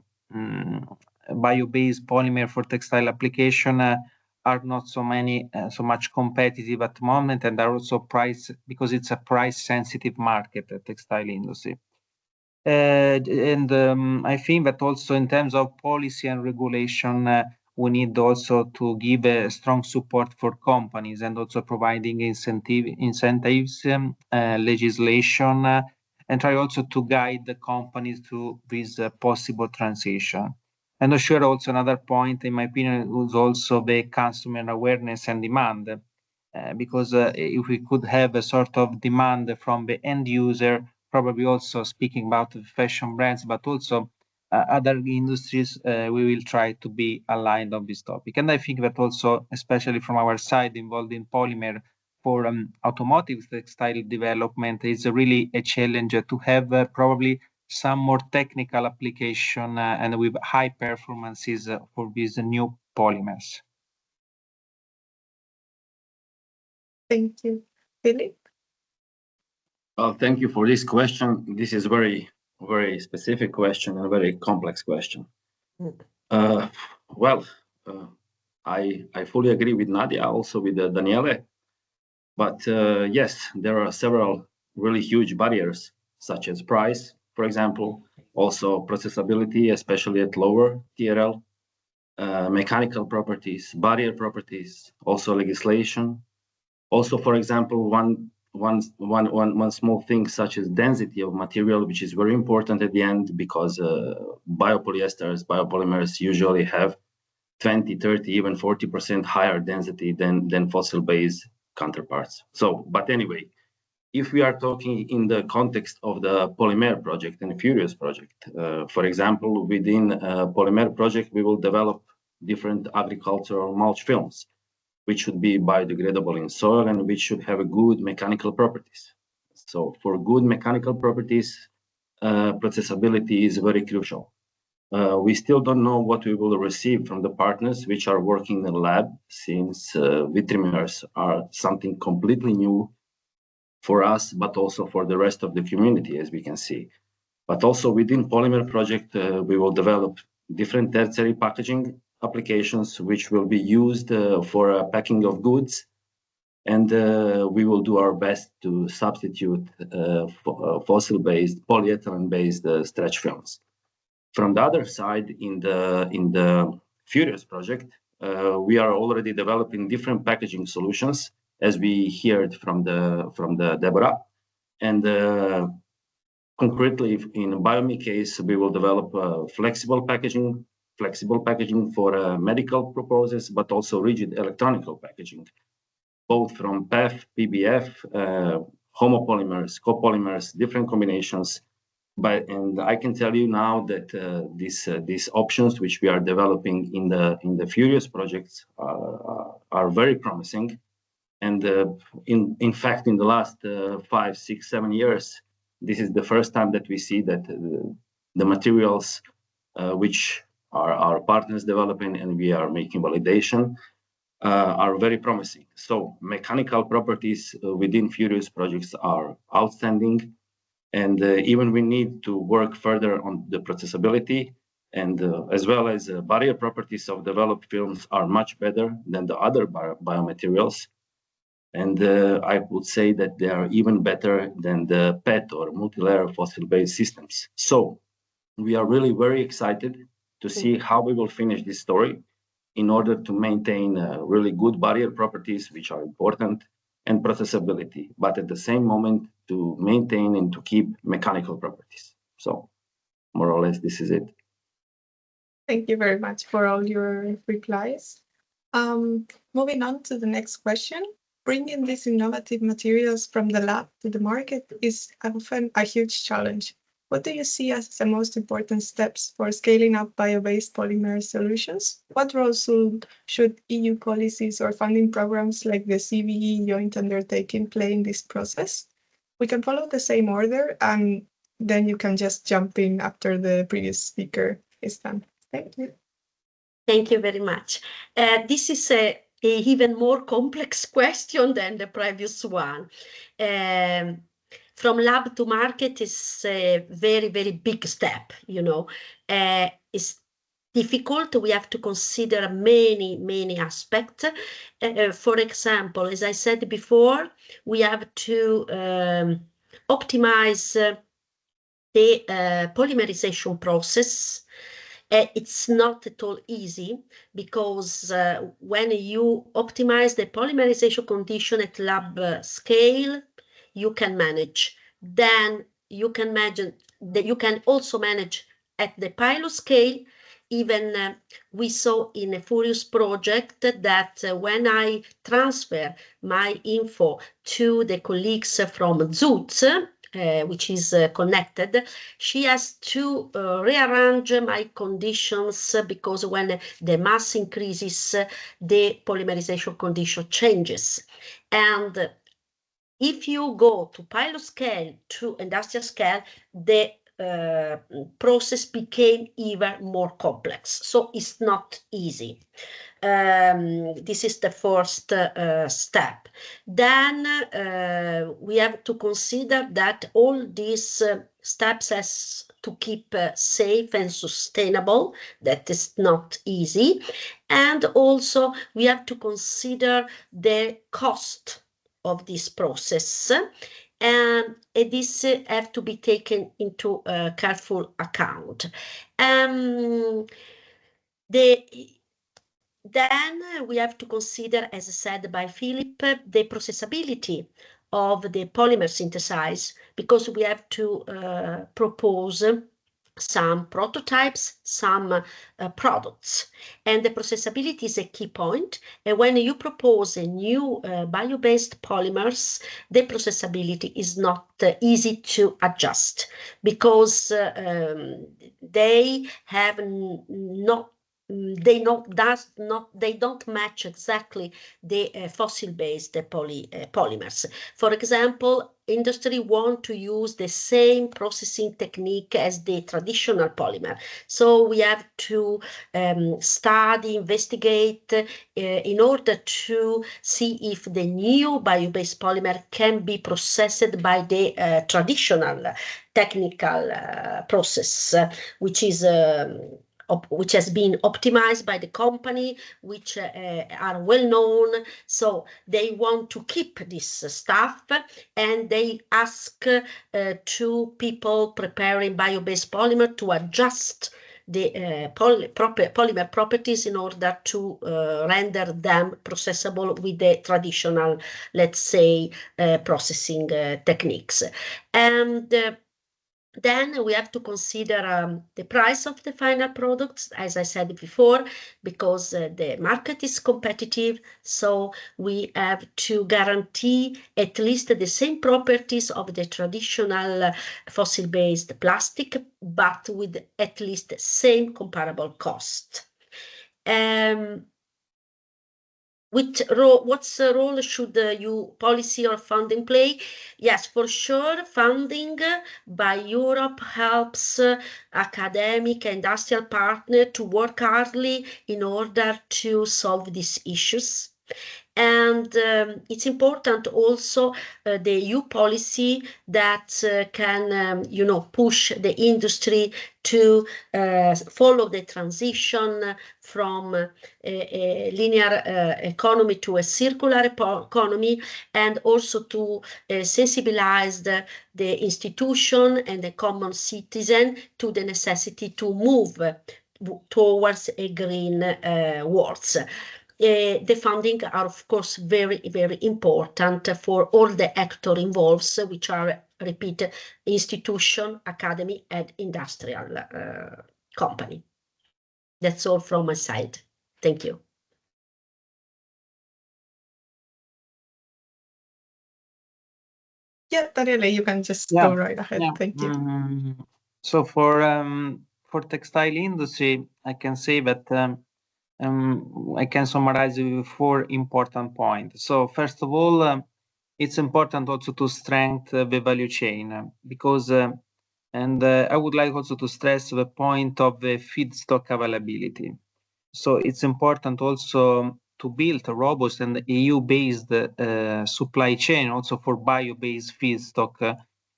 bio-based polymer for textile application are not so much competitive at the moment, and are also price, because it's a price sensitive market, the textile industry. And I think that also in terms of policy and regulation, we need also to give a strong support for companies, and also providing incentives, legislation, and try also to guide the companies to this possible transition. And sure, also another point, in my opinion, was also the customer awareness and demand, because if we could have a sort of demand from the end user, probably also speaking about the fashion brands, but also other industries, we will try to be aligned on this topic. And I think that also, especially from our side involved in polymer for automotive textile development, is really a challenge to have probably some more technical application and with high performances for these new polymers. Thank you. Philip? Well, thank you for this question. This is very specific question and a very complex question. I fully agree with Nadia, also with Daniele. But yes, there are several really huge barriers, such as price, for example, also processability, especially at lower TRL, mechanical properties, barrier properties, also legislation. Also, for example, one small thing such as density of material, which is very important at the end, because biopolyesters, biopolymers usually have 20, 30, even 40% higher density than fossil-based counterparts. So, but anyway, if we are talking in the context of the POLYMEER project and Furious project, for example, within POLYMEER project, we will develop different agricultural mulch films, which should be biodegradable in soil and which should have a good mechanical properties. So for good mechanical properties, processability is very crucial. We still don't know what we will receive from the partners which are working in the lab, since vitrimers are something completely new for us, but also for the rest of the community, as we can see. But also within Polymer project, we will develop different tertiary packaging applications which will be used for packing of goods, and we will do our best to substitute fossil-based, polyethylene-based stretch films. From the other side, in the Furious project, we are already developing different packaging solutions, as we heard from the Deborah, and concretely in BioMe case, we will develop flexible packaging for medical purposes, but also rigid electronical packaging, both from PEF, PBF, homopolymers, copolymers, different combinations. And I can tell you now that these options which we are developing in the Furious projects are very promising. And in fact, in the last 5, 6, 7 years, this is the first time that we see that the materials which are our partners developing and we are making validation are very promising. So mechanical properties within Furious projects are outstanding. And even we need to work further on the processability, and as well as barrier properties of developed films are much better than the other biomaterials. And I would say that they are even better than the PET or multi-layer fossil-based systems. So we are really very excited to see how we will finish this story in order to maintain really good barrier properties, which are important, and processability, but at the same moment to maintain and to keep mechanical properties. So more or less, this is it. Thank you very much for all your replies. Moving on to the next question. Bringing these innovative materials from the lab to the market is often a huge challenge. What do you see as the most important steps for scaling up bio-based polymer solutions? What role should EU policies or funding programs like the CBE joint undertaking play in this process? We can follow the same order, and then you can just jump in after the previous speaker is done. Thank you. Thank you very much. This is a even more complex question than the previous one. From lab to market is a very, very big step, you know. It's difficult. We have to consider many, many aspects. For example, as I said before, we have to optimize the polymerization process. It's not at all easy, because when you optimize the polymerization condition at lab scale, you can manage. Then you can imagine that you can also manage at the pilot scale. Even we saw in a Furious project that when I transfer my info to the colleagues from ZUTZ, which is connected, she has to rearrange my conditions because when the mass increases, the polymerization condition changes. And if you go to pilot scale to industrial scale, the process became even more complex. So it's not easy. This is the first step. Then we have to consider that all these steps has to keep safe and sustainable. That is not easy. And also we have to consider the cost of this process, and this have to be taken into careful account. Then we have to consider, as said by Philip, the processability of the polymer synthesis, because we have to propose some prototypes, some products, and the processability is a key point. And when you propose a new bio-based polymers, the processability is not easy to adjust, because they have they don't match exactly the fossil-based polymers. For example, industry want to use the same processing technique as the traditional polymer. So we have to study, investigate in order to see if the new bio-based polymer can be processed by the traditional technical process, which has been optimized by the company, which are well known. So they want to keep this stuff, and they ask to people preparing bio-based polymer to adjust the polymer properties in order to render them processable with the traditional, let's say, processing techniques. And then we have to consider the price of the final products, as I said before, because the market is competitive. So we have to guarantee at least the same properties of the traditional fossil-based plastic, but with at least the same comparable cost. What's the role should you policy or funding play? Yes, for sure, funding by Europe helps academic and industrial partner to work hardly in order to solve these issues. And it's important also the EU policy that can, push the industry to follow the transition from a linear economy to a circular economy, and also to sensibilize the institution and the common citizen to the necessity to move towards a green world. The funding are, of course, very, very important for all the actors involved, which are, repeat, institution, academy, and industrial company. That's all from my side. Thank you. Yeah, Daniele, you can just go right ahead. Thank you. So for textile industry, I can say that I can summarize with 4 important points. So first of all, it's important also to strengthen the value chain, because I would like also to stress the point of the feedstock availability. So it's important also to build a robust and EU-based supply chain also for bio-based feedstock,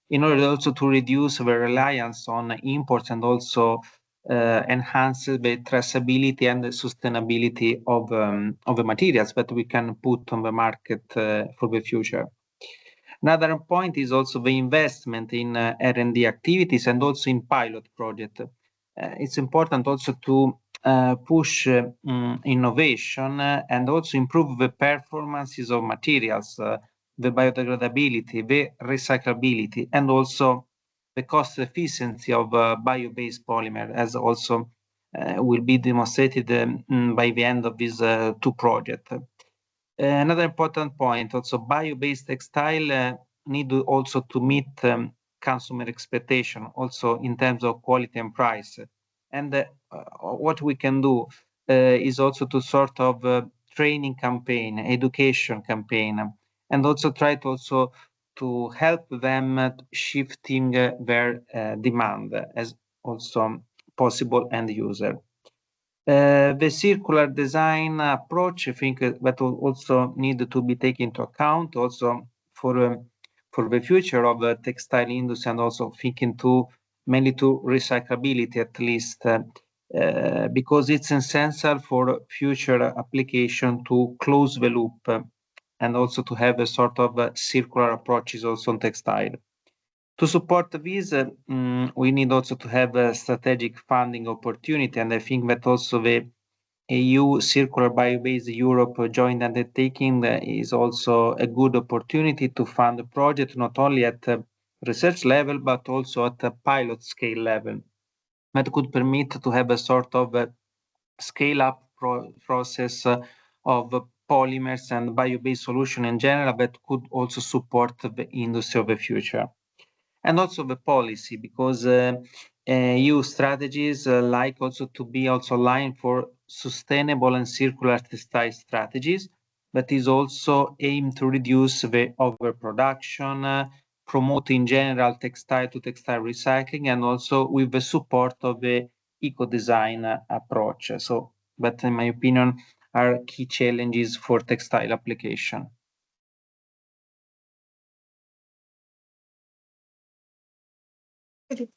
in order also to reduce the reliance on imports and also enhance the traceability and the sustainability of the materials that we can put on the market for the future. Another point is also the investment in R&D activities and also in pilot projects. It's important also to push innovation and also improve the performances of materials, the biodegradability, the recyclability, and also the cost efficiency of bio-based polymer, as also will be demonstrated by the end of these 2 projects. Another important point, also bio-based textile need also to meet consumer expectation, also in terms of quality and price. And what we can do is also to sort of training campaign, education campaign, and also try to help them shifting their demand as also possible end user. The circular design approach, I think that will also need to be taken into account also for the future of the textile industry, and also thinking mainly to recyclability at least, because it's essential for future application to close the loop and also to have a sort of circular approaches also on textile. To support this, we need also to have a strategic funding opportunity, and I think that also the EU Circular Bio-Based Europe joint undertaking is also a good opportunity to fund the project not only at research level but also at a pilot scale level. That could permit to have a sort of scale-up process of polymers and bio-based solution in general that could also support the industry of the future. And also the policy, because EU strategies like also to be also aligned for sustainable and circular textile strategies, that is also aimed to reduce the overproduction, promote in general textile to textile recycling, and also with the support of the eco-design approach. So that, in my opinion, are key challenges for textile application.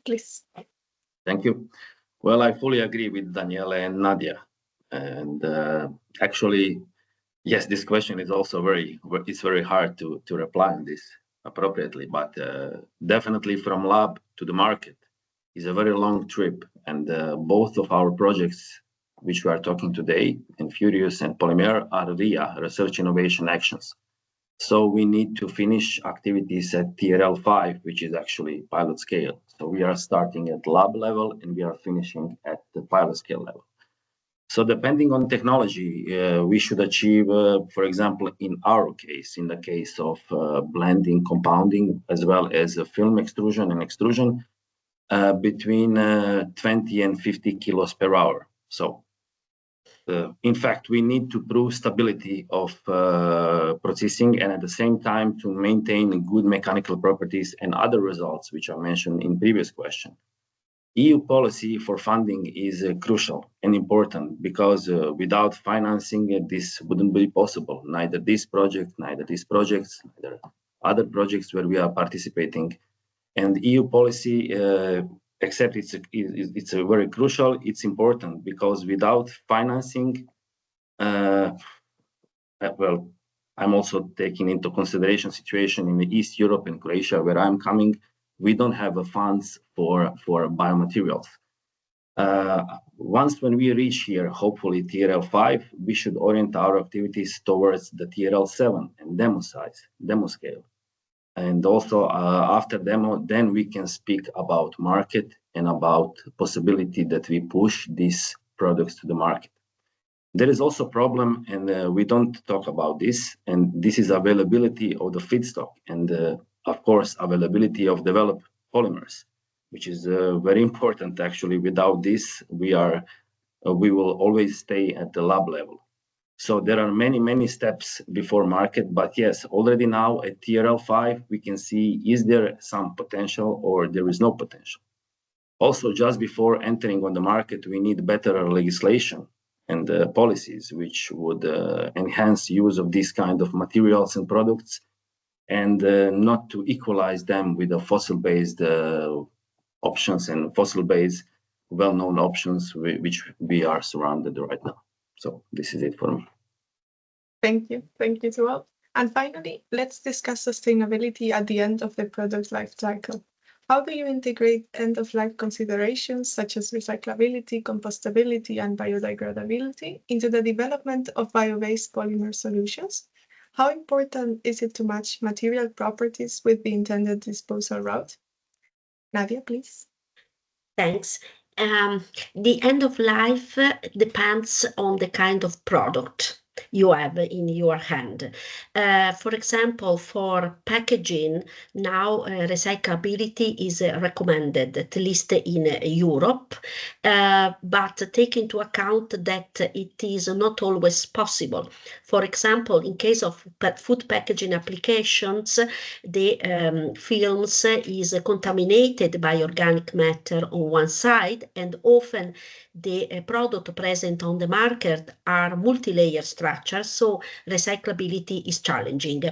Please. Thank you. Well, I fully agree with Daniele and Nadia. And actually, yes, this question is also it's very hard to reply on this appropriately, but definitely from lab to the market is a very long trip. And both of our projects, which we are talking today, in Furious and POLYMEER, are via research innovation actions. So we need to finish activities at TRL 5, which is actually pilot scale. So we are starting at lab level and we are finishing at the pilot scale level. So depending on technology, we should achieve, for example, in our case, in the case of blending, compounding, as well as film extrusion and extrusion, between 20 and 50 kilos per hour. So in fact, we need to prove stability of processing and at the same time to maintain good mechanical properties and other results, which are mentioned in previous question. EU policy for funding is crucial and important because without financing, this wouldn't be possible. Neither this project, neither these projects, neither other projects where we are participating. And EU policy, except it's a very crucial, it's important because without financing, well, I'm also taking into consideration situation in the East Europe and Croatia, where I'm coming. We don't have funds for biomaterials. Once when we reach here, hopefully TRL 5, we should orient our activities towards the TRL 7 and demo scale. And also after demo, then we can speak about market and about possibility that we push these products to the market. There is also a problem, and we don't talk about this, and this is availability of the feedstock and, of course, availability of developed polymers, which is very important. Actually, without this, we will always stay at the lab level. So there are many steps before market, but yes, already now at TRL 5, we can see is there some potential or there is no potential. Also, just before entering on the market, we need better legislation and policies which would enhance use of these kind of materials and products and not to equalize them with the fossil-based options and fossil-based well-known options which we are surrounded right now. So this is it for me. Thank you to all. And finally, let's discuss sustainability at the end of the product life cycle. How do you integrate end-of-life considerations such as recyclability, compostability, and biodegradability into the development of bio-based polymer solutions? How important is it to match material properties with the intended disposal route? Nadia, please. Thanks. The end of life depends on the kind of product. you have in your hand. For example, for packaging, now recyclability is recommended, at least in Europe, but take into account that it is not always possible. For example, in case of food packaging applications, the films is contaminated by organic matter on one side, and often the product present on the market are multi-layer structures, so recyclability is challenging.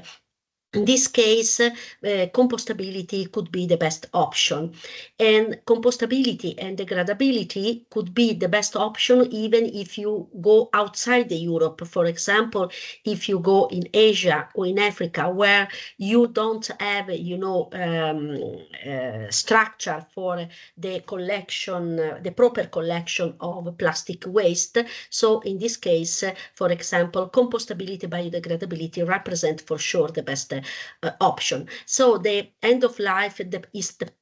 In this case, compostability could be the best option. And compostability and degradability could be the best option even if you go outside the Europe. For example, if you go in Asia or in Africa, where you don't have, structure for the collection, the proper collection of plastic waste. So in this case, for example, compostability, biodegradability represent for sure the best option. So the end of life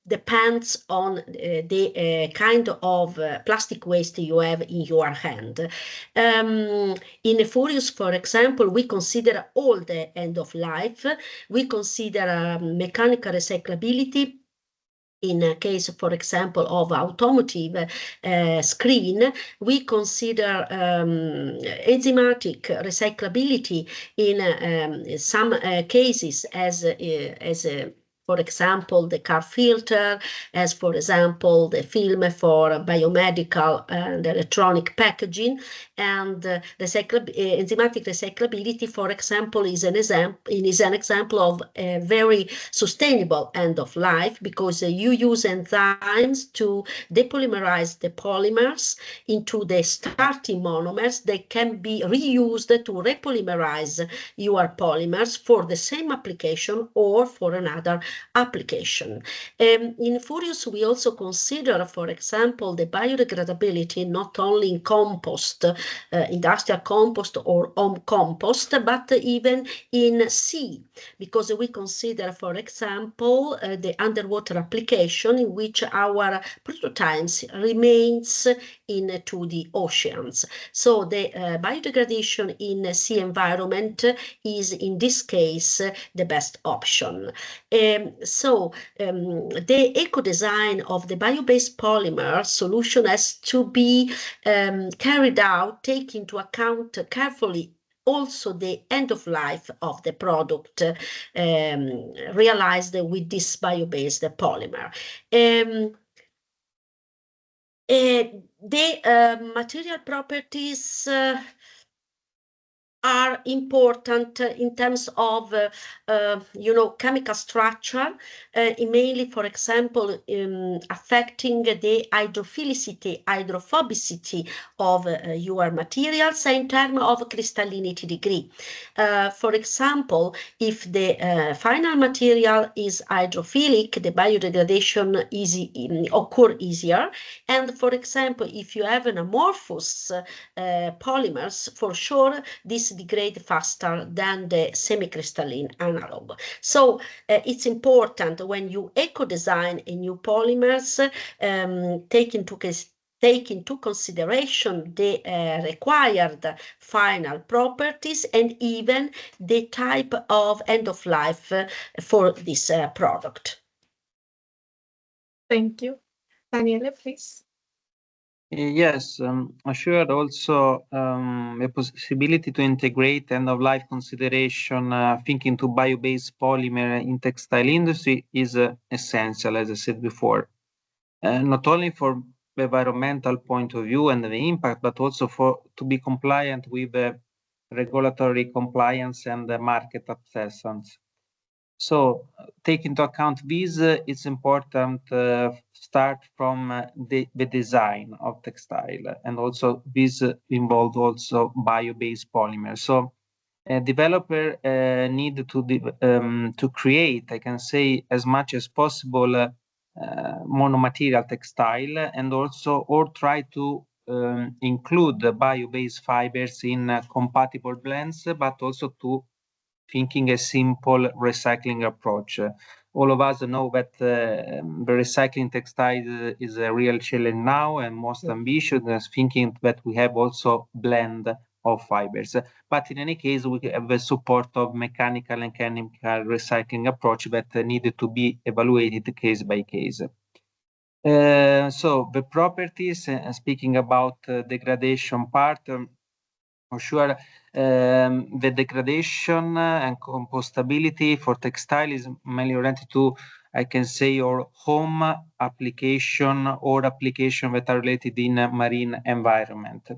depends on the kind of plastic waste you have in your hand. In Furious, for example, we consider all the end of life. We consider mechanical recyclability. In a case, for example, of automotive screen, we consider enzymatic recyclability in some cases as for example, the car filter, as for example, the film for biomedical and electronic packaging, and enzymatic recyclability, for example, is an example of a very sustainable end of life, because you use enzymes to depolymerize the polymers into the starting monomers. They can be reused to repolymerize your polymers for the same application or for another application. In Furious, we also consider, for example, the biodegradability not only in compost, industrial compost or home compost, but even in sea, because we consider, for example, the underwater application in which our prototypes remains into the oceans. So the biodegradation in sea environment is in this case the best option. The eco-design of the bio-based polymer solution has to be carried out, take into account carefully also the end of life of the product realized with this bio-based polymer. The material properties are important in terms of, chemical structure, mainly, for example, affecting the hydrophilicity, hydrophobicity of your materials in terms of crystallinity degree. For example, if the final material is hydrophilic, the biodegradation occur easier. And for example, if you have an amorphous polymers, for sure, this degrade faster than the semi-crystalline analog. So it's important when you eco-design a new polymers, take into consideration the required final properties and even the type of end of life for this product. Thank you. Daniele, please. Yes, assured also a possibility to integrate end-of-life consideration, thinking to bio-based polymer in textile industry is essential, as I said before, not only for the environmental point of view and the impact, but also to be compliant with the regulatory compliance and the market acceptance. So take into account this, it's important start from the design of textile, and also this involved also bio-based polymers. So a developer need to create, I can say, as much as possible monomaterial textile, and also or try to include the bio-based fibers in compatible blends, but also to thinking a simple recycling approach. All of us know that the recycling textile is a real challenge now, and most ambitious is thinking that we have also blend of fibers. But in any case, we have the support of mechanical and chemical recycling approach that needed to be evaluated case by case. So the properties, speaking about degradation part, for sure, the degradation and compostability for textile is mainly oriented to, I can say, your home application or application that are related in marine environment.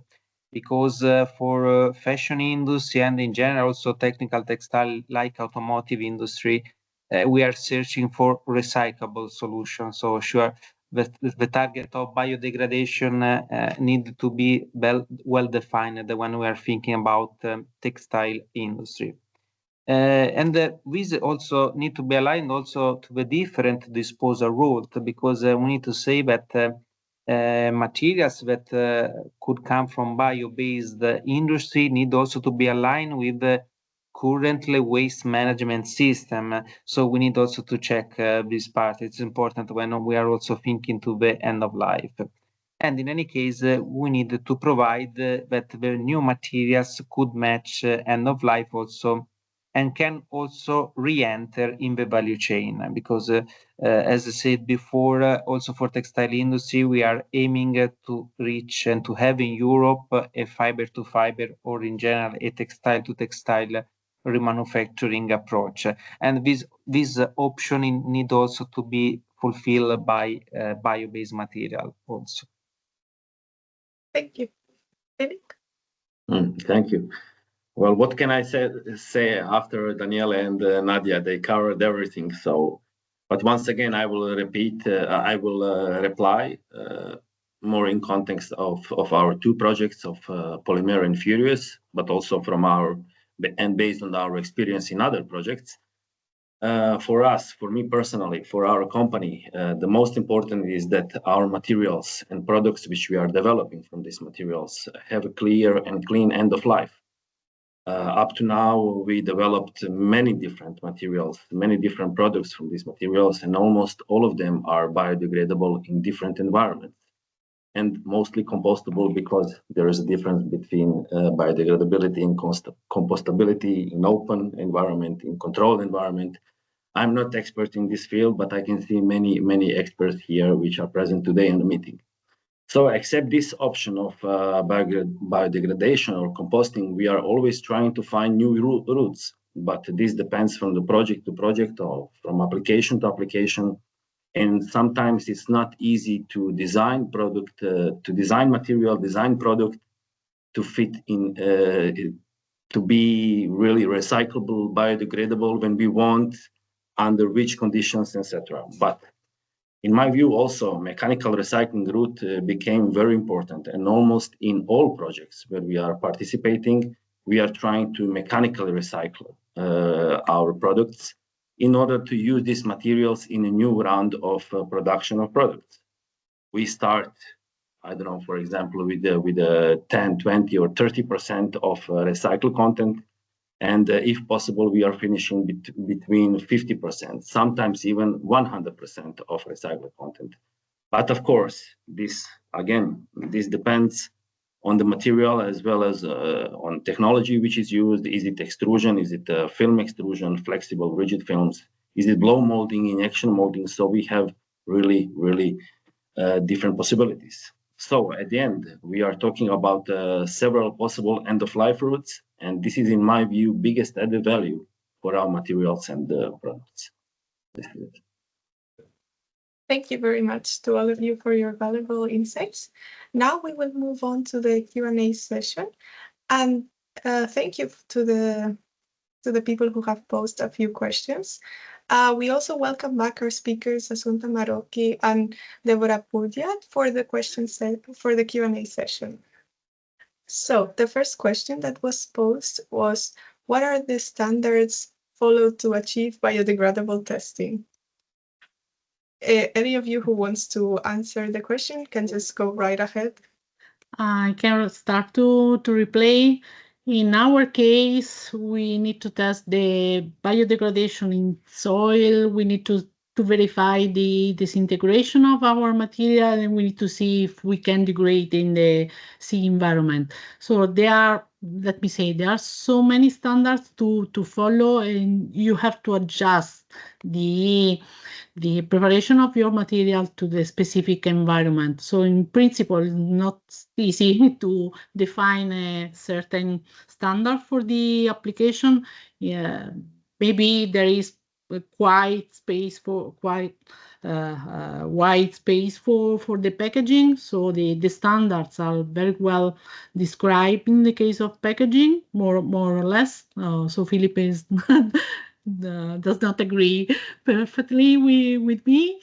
Because for fashion industry and in general also technical textile like automotive industry, we are searching for recyclable solutions. So sure, the target of biodegradation need to be well defined when we are thinking about textile industry. And these also need to be aligned also to the different disposal route, because we need to say that materials that could come from bio-based industry need also to be aligned with the currently waste management system. So we need also to check this part. It's important when we are also thinking to the end of life. And in any case, we need to provide that the new materials could match end of life also and can also re-enter in the value chain, because as I said before, also for textile industry, we are aiming to reach and to have in Europe a fiber to fiber, or in general a textile to textile remanufacturing approach. And this option need also to be fulfilled by bio-based material also. Thank you. Eric? Thank you. Well, what can I say after Daniele and Nadia? They covered everything. So, but once again, I will repeat. I will reply more in context of our two projects of POLYMEER and Furious, but also from our and based on our experience in other projects. For us, for me personally, for our company, the most important is that our materials and products which we are developing from these materials have a clear and clean end of life. Up to now, we developed many different materials, many different products from these materials, and almost all of them are biodegradable in different environments, and mostly compostable, because there is a difference between biodegradability and compostability in open environment, in controlled environment. I'm not expert in this field, but I can see many experts here which are present today in the meeting. So except this option of biodegradation or composting, we are always trying to find new routes, but this depends from the project to project or from application to application. And sometimes it's not easy to design product, to design material, design product to fit in, to be really recyclable, biodegradable when we want, under which conditions, etc. But in my view, also, mechanical recycling route became very important, and almost in all projects where we are participating, we are trying to mechanically recycle our products in order to use these materials in a new round of production of products. We start, I don't know, for example, with a 10, 20, or 30% of recycled content. And if possible, we are finishing between 50%, sometimes even 100% of recycled content. But of course, this depends on the material as well as on technology which is used. Is it extrusion? Is it film extrusion, flexible, rigid films? Is it blow molding, injection molding? So we have really different possibilities. So at the end, we are talking about several possible end-of-life routes, and this is, in my view, biggest added value for our materials and products. Thank you very much to all of you for your valuable insights. Now we will move on to the Q&A session, and thank you to the people who have posed a few questions. We also welcome back our speakers, Assunta Marocchi and Deborah Pudiat, for the for the Q&A session. So the first question that was posed was, what are the standards followed to achieve biodegradable testing? Any of you who wants to answer the question can just go right ahead. I can start to replay. In our case, we need to test the biodegradation in soil. We need to to verify the disintegration of our material, and we need to see if we can degrade in the sea environment. So there are, let me say, there are so many standards to follow, and you have to adjust the preparation of your material to the specific environment. So in principle, it's not easy to define a certain standard for the application. Yeah, maybe there is wide space for the packaging. So the standards are very well described in the case of packaging, more or less. So Felipe is does not agree perfectly with me,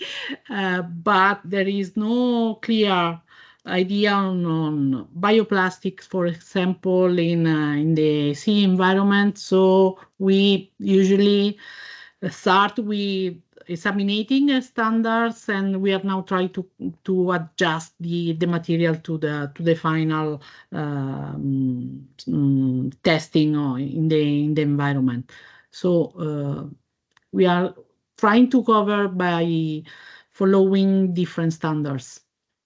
but there is no clear idea on bioplastics, for example, in the sea environment. So we usually start with examining standards, and we are now trying to adjust the material to the final testing in the environment. So we are trying to cover by following different standards.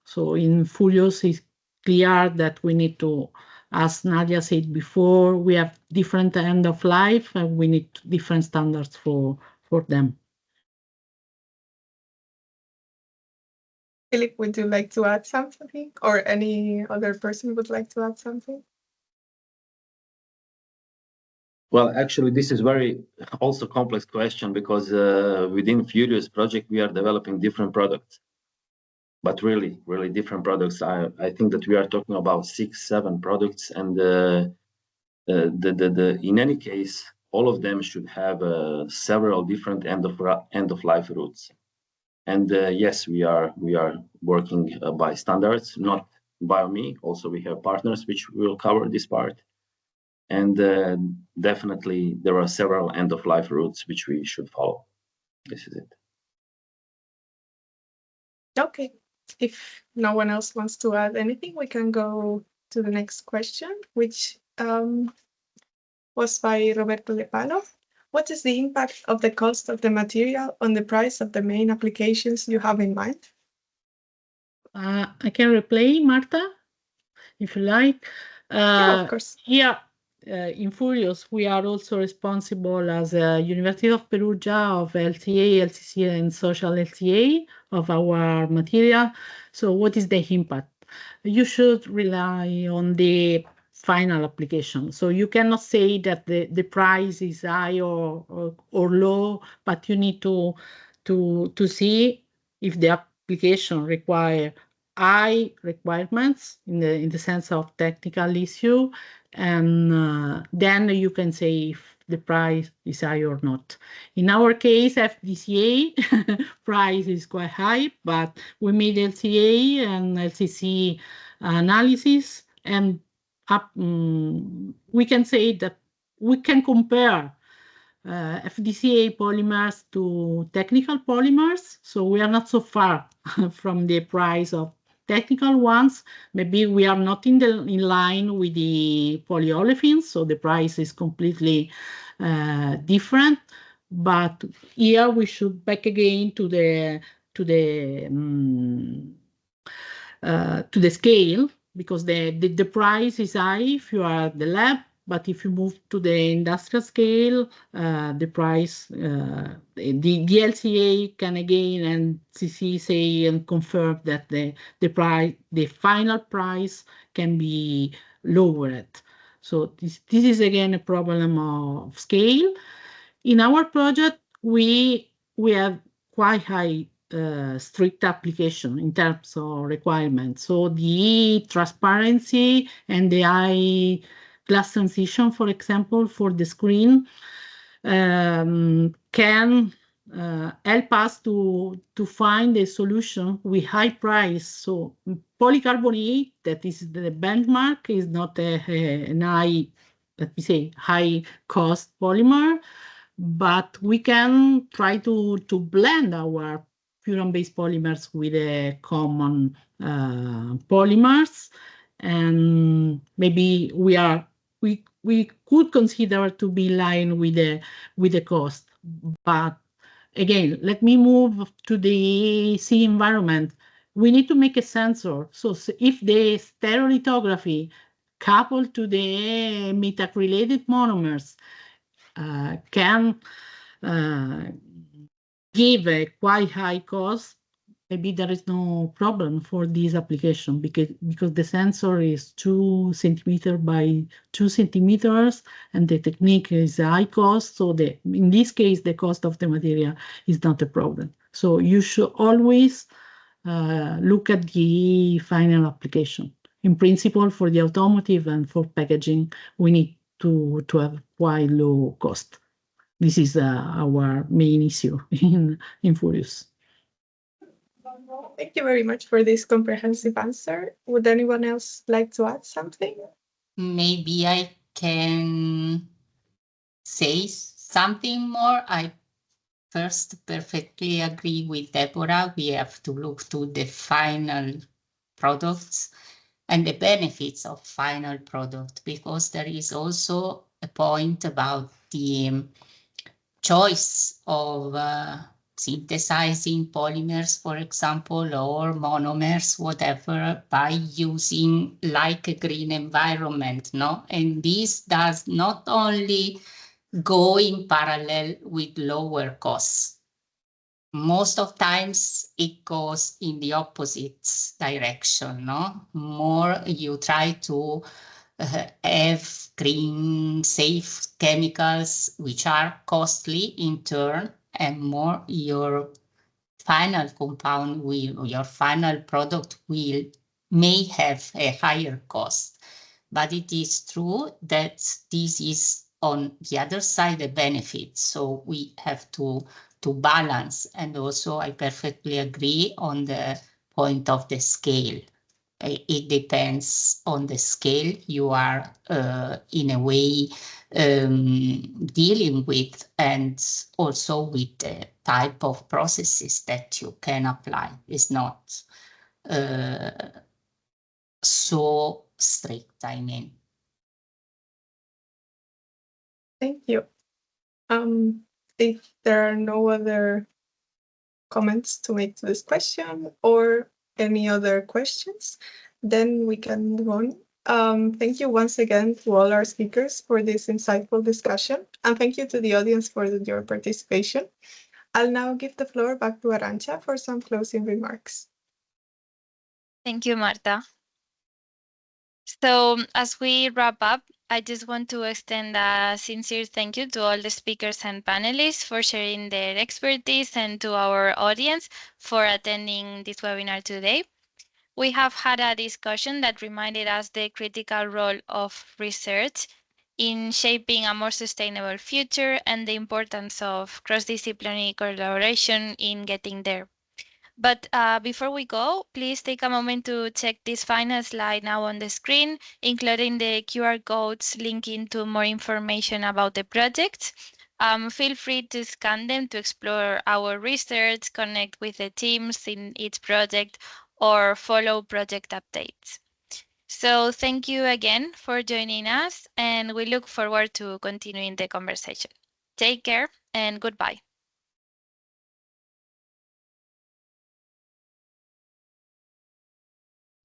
So in Furious, it's clear that we need to, as Nadia said before, we have different end of life, and we need different standards for them. Philip, would you like to add something, or any other person would like to add something? Well, actually, this is very also complex question, because within Furious project, we are developing different products, but really, really different products. I think that we are talking about 6, 7 products, and in any case, all of them should have several different end of life routes. And yes, we are working by standards, not by me. Also, we have partners which will cover this part. And definitely, there are several end of life routes which we should follow. This is it. Okay. If no one else wants to add anything, we can go to the next question, which was by Roberto De Palo. What is the impact of the cost of the material on the price of the main applications you have in mind? I can replay, Marta, if you like. Yeah, of course. Here, in Furious, we are also responsible as a University of Perugia of LCA, LCC, and social LCA of our material. So what is the impact? You should rely on the final application. So you cannot say that the price is high or low, but you need to see if the application require high requirements in the sense of technical issue, and then you can say if the price is high or not. In our case, FDCA price is quite high, but we made LCA and LCC analysis, and we can say that we can compare FDCA polymers to technical polymers. So we are not so far from the price of technical ones. Maybe we are not in line with the polyolefins, so the price is completely different. But here we should back again to the scale, because the price is high if you are at the lab, but if you move to the industrial scale, the price, the LCA can again and CC say and confirm that the final price can be lowered. So this is again a problem of scale. In our project, we have quite high strict application in terms of requirements. So the transparency and the high glass transition, for example, for the screen, can help us to find a solution with high price. So polycarbonate, that is the benchmark, is not a high, let me say, high cost polymer, but we can try to blend our furan-based polymers with a common polymers, and maybe we could consider to be in line with the cost, but again, let me move to the sea environment. We need to make a sensor. So if the stereolithography coupled to the methacrylated monomers can give a quite high cost, maybe there is no problem for this application because the sensor is 2 centimeters by 2 centimeters and the technique is high cost. So in this case, the cost of the material is not a problem. So you should always look at the final application. In principle, for the automotive and for packaging, we need to have quite low cost. This is our main issue in Furious. Thank you very much for this comprehensive answer. Would anyone else like to add something? Maybe I can say something more. I first perfectly agree with Deborah. We have to look to the final products and the benefits of final product, because there is also a point about the choice of synthesizing polymers, for example, or monomers, whatever, by using like a green environment, no? And this does not only go in parallel with lower costs. Most of times it goes in the opposite direction, no? More you try to have green, safe chemicals, which are costly in turn, and more your final compound will, your final product may have a higher cost. But it is true that this is on the other side a benefit. So we have to balance. And also I perfectly agree on the point of the scale. It depends on the scale you are in a way dealing with, and also with the type of processes that you can apply. It's not so strict, I mean. Thank you. If there are no other comments to make to this question or any other questions, then we can move on. Thank you once again to all our speakers for this insightful discussion, and thank you to the audience for your participation. I'll now give the floor back to Arantxa for some closing remarks. Thank you, Marta. So as we wrap up, I just want to extend a sincere thank you to all the speakers and panelists for sharing their expertise, and to our audience for attending this webinar today. We have had a discussion that reminded us the critical role of research in shaping a more sustainable future and the importance of cross-disciplinary collaboration in getting there. But before we go, please take a moment to check this final slide now on the screen, including the QR codes linking to more information about the project. Feel free to scan them to explore our research, connect with the teams in each project, or follow project updates. So thank you again for joining us, and we look forward to continuing the conversation. Take care and goodbye.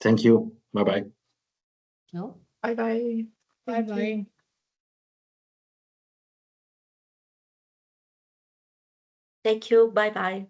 Thank you. Bye-bye. No? Bye-bye. Bye-bye. Thank you. Bye-bye.